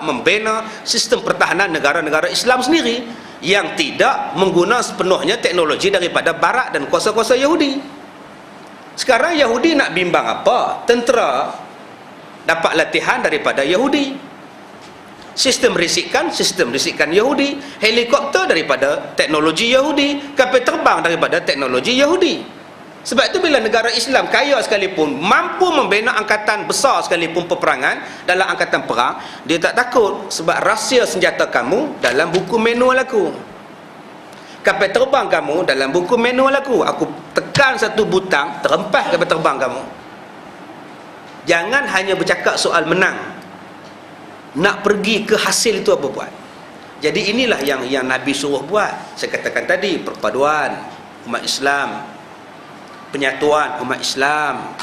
membina sistem pertahanan negara-negara Islam sendiri yang tidak menggunakan sepenuhnya teknologi daripada Barat dan kuasa-kuasa Yahudi. Sekarang Yahudi nak bimbang apa? Tentera dapat latihan daripada Yahudi. Sistem risikan Yahudi. Helikopter daripada teknologi Yahudi. Kapal terbang daripada teknologi Yahudi. Sebab itu bila negara Islam kaya sekalipun, mampu membina angkatan besar sekalipun peperangan, dalam angkatan perang, dia tak takut. Sebab rahsia senjata kamu dalam buku manual aku. Kapal terbang kamu dalam buku manual aku. Aku tekan satu butang, terempas kapal terbang kamu. Jangan hanya bercakap soal menang. Nak pergi ke hasil itu apa buat. Jadi inilah yang Nabi suruh buat. Saya katakan tadi, perpaduan umat Islam, penyatuan umat Islam,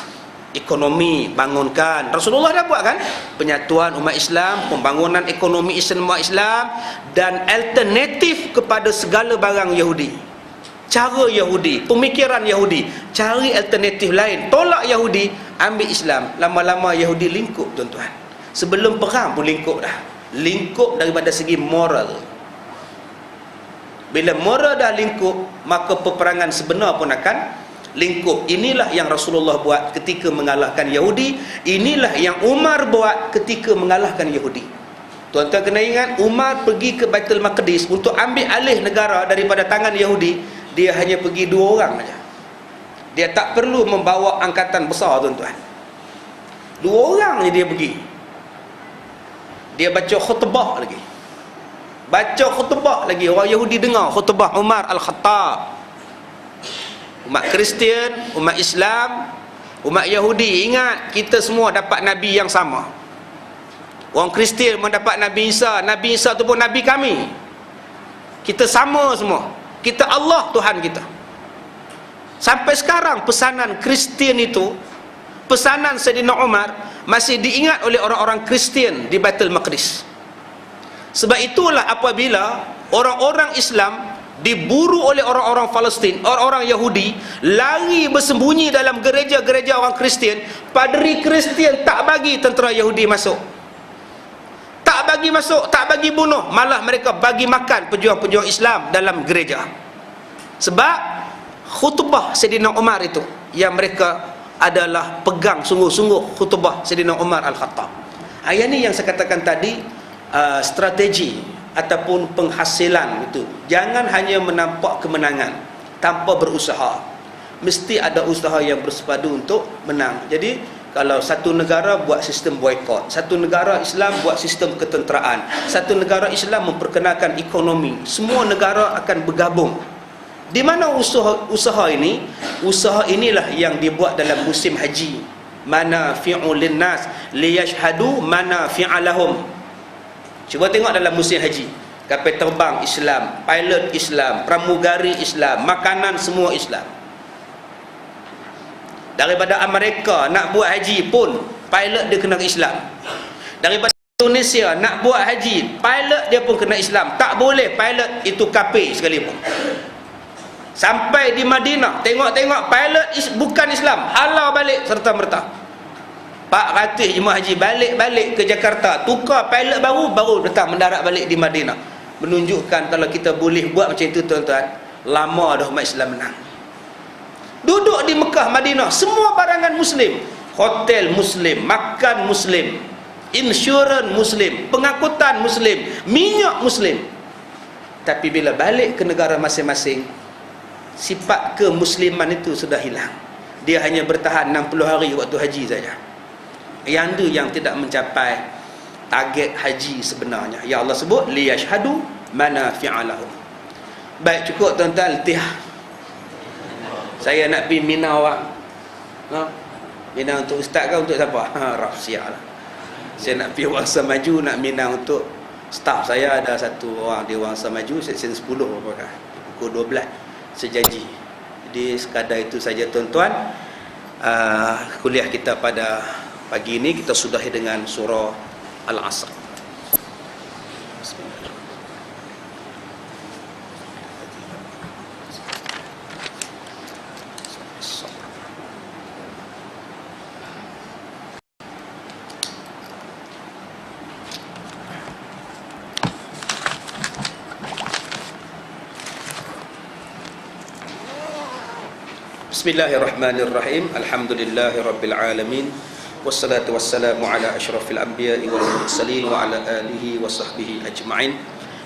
ekonomi bangunkan. Rasulullah dah buat kan? Penyatuan umat Islam, pembangunan ekonomi Islam umat Islam, dan alternatif kepada segala barang Yahudi. Cara Yahudi, pemikiran Yahudi, cari alternatif lain. Tolak Yahudi, ambil Islam. Lama-lama Yahudi lingkup, tuan-tuan. Sebelum perang pun lingkup dah. Lingkup daripada segi moral. Bila moral dah lingkup, maka peperangan sebenar pun akan lingkup. Inilah yang Rasulullah buat ketika mengalahkan Yahudi. Inilah yang Umar buat ketika mengalahkan Yahudi. Tuan-tuan kena ingat, Umar pergi ke Baitul Maqdis untuk ambil alih negara daripada tangan Yahudi. Dia hanya pergi 2 orang saja. Dia tak perlu membawa angkatan besar, tuan-tuan. 2 orang je dia pergi. Dia baca khutbah lagi. Baca khutbah lagi, orang Yahudi dengar khutbah Umar Al-Khattab. Umat Kristian, umat Islam, umat Yahudi, ingat kita semua dapat Nabi yang sama. Orang Kristian mendapat Nabi Isa tu pun Nabi kami. Kita sama semua. Kita Allah Tuhan kita. Sampai sekarang pesanan Kristian itu, pesanan Sayyidina Umar masih diingat oleh orang-orang Kristian di Baitul Maqdis. Sebab itulah apabila orang-orang Islam diburu oleh orang-orang Palestin, orang-orang Yahudi, lari bersembunyi dalam gereja-gereja orang Kristian, paderi Kristian tak bagi tentera Yahudi masuk. Tak bagi masuk, tak bagi bunuh, malah mereka bagi makan pejuang-pejuang Islam dalam gereja. Sebab khutbah Sayyidina Umar itu yang mereka adalah pegang sungguh-sungguh khutbah Sayyidina Umar Al-Khattab. Ayat ni yang saya katakan tadi, strategi ataupun penghasilan itu. Jangan hanya menampak kemenangan tanpa berusaha. Mesti ada usaha yang bersepadu untuk menang. Jadi kalau satu negara buat sistem boikot, satu negara Islam buat sistem ketenteraan, satu negara Islam memperkenalkan ekonomi, semua negara akan bergabung. Di mana usaha ini? Usaha inilah yang dibuat dalam musim haji. Manafi'u linnas liyashhadu manafi'a lahum. Cuba tengok dalam musim haji, kapal terbang Islam, pilot Islam, pramugari Islam, makanan semua Islam. Daripada Amerika nak buat haji pun pilot dia kena Islam. Daripada Indonesia nak buat haji, pilot dia pun kena Islam. Tak boleh pilot itu kafir sekalipun. Sampai di Madinah, tengok-tengok pilot bukan Islam, halau balik serta-merta. 400 jemaah haji balik-balik ke Jakarta, tukar pilot baru datang mendarat balik di Madinah. Menunjukkan kalau kita boleh buat macam itu, tuan-tuan, lama dah umat Islam menang. Duduk di Mekah, Madinah, semua barangan Muslim, hotel Muslim, makan Muslim, insurans Muslim, pengangkutan Muslim, minyak Muslim. Tapi bila balik ke negara masing-masing, sifat kemusliman itu sudah hilang. Dia hanya bertahan 60 hari waktu haji saja. Yang itu yang tidak mencapai target haji sebenarnya. Ya Allah sebut liyashhadu manafi'a lahum. Baik, cukup tuan-tuan, letih. Saya nak pergi Mina awak. Mina untuk ustaz ke untuk siapa? Rahsia lah. Saya nak pergi Wangsa Maju, nak Mina untuk staf saya. Ada satu orang di Wangsa Maju, seksyen 10 apakah, pukul 12 sejanji. Jadi sekadar itu saja tuan-tuan. Kuliah kita pada pagi ini kita sudahi dengan surah Al-Asr. Bismillahirrahmanirrahim. Alhamdulillahi rabbil alamin. Wassalatu wassalamu ala asyrafil anbiya'i wal mursalin wa ala alihi wa sahbihi ajma'in.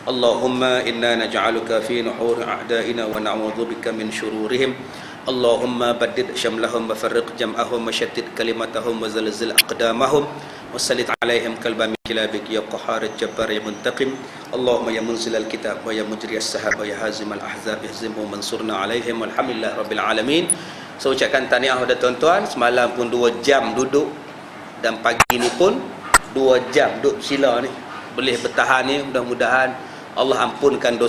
Allahumma inna naj'aluka fi nuhuri a'da'ina wa na'udzubika min syururihim. Allahumma baddid syamlahum wa farriq jam'ahum wa syattid kalimatahum wa zalzil aqdamahum wa sallit alaihim kalba min kilabik ya qahhar jabbar ya muntaqim. Allahumma ya munzilal kitab wa ya mujriyas sahab wa ya hazimal ahzab ihzimhu mansurna alaihim walhamdulillah rabbil alamin. Saya ucapkan tahniah kepada tuan-tuan. Semalam pun 2 jam duduk, dan pagi ni pun 2 jam duduk sila ni. Boleh bertahan ni, mudah-mudahan Allah ampunkan dosa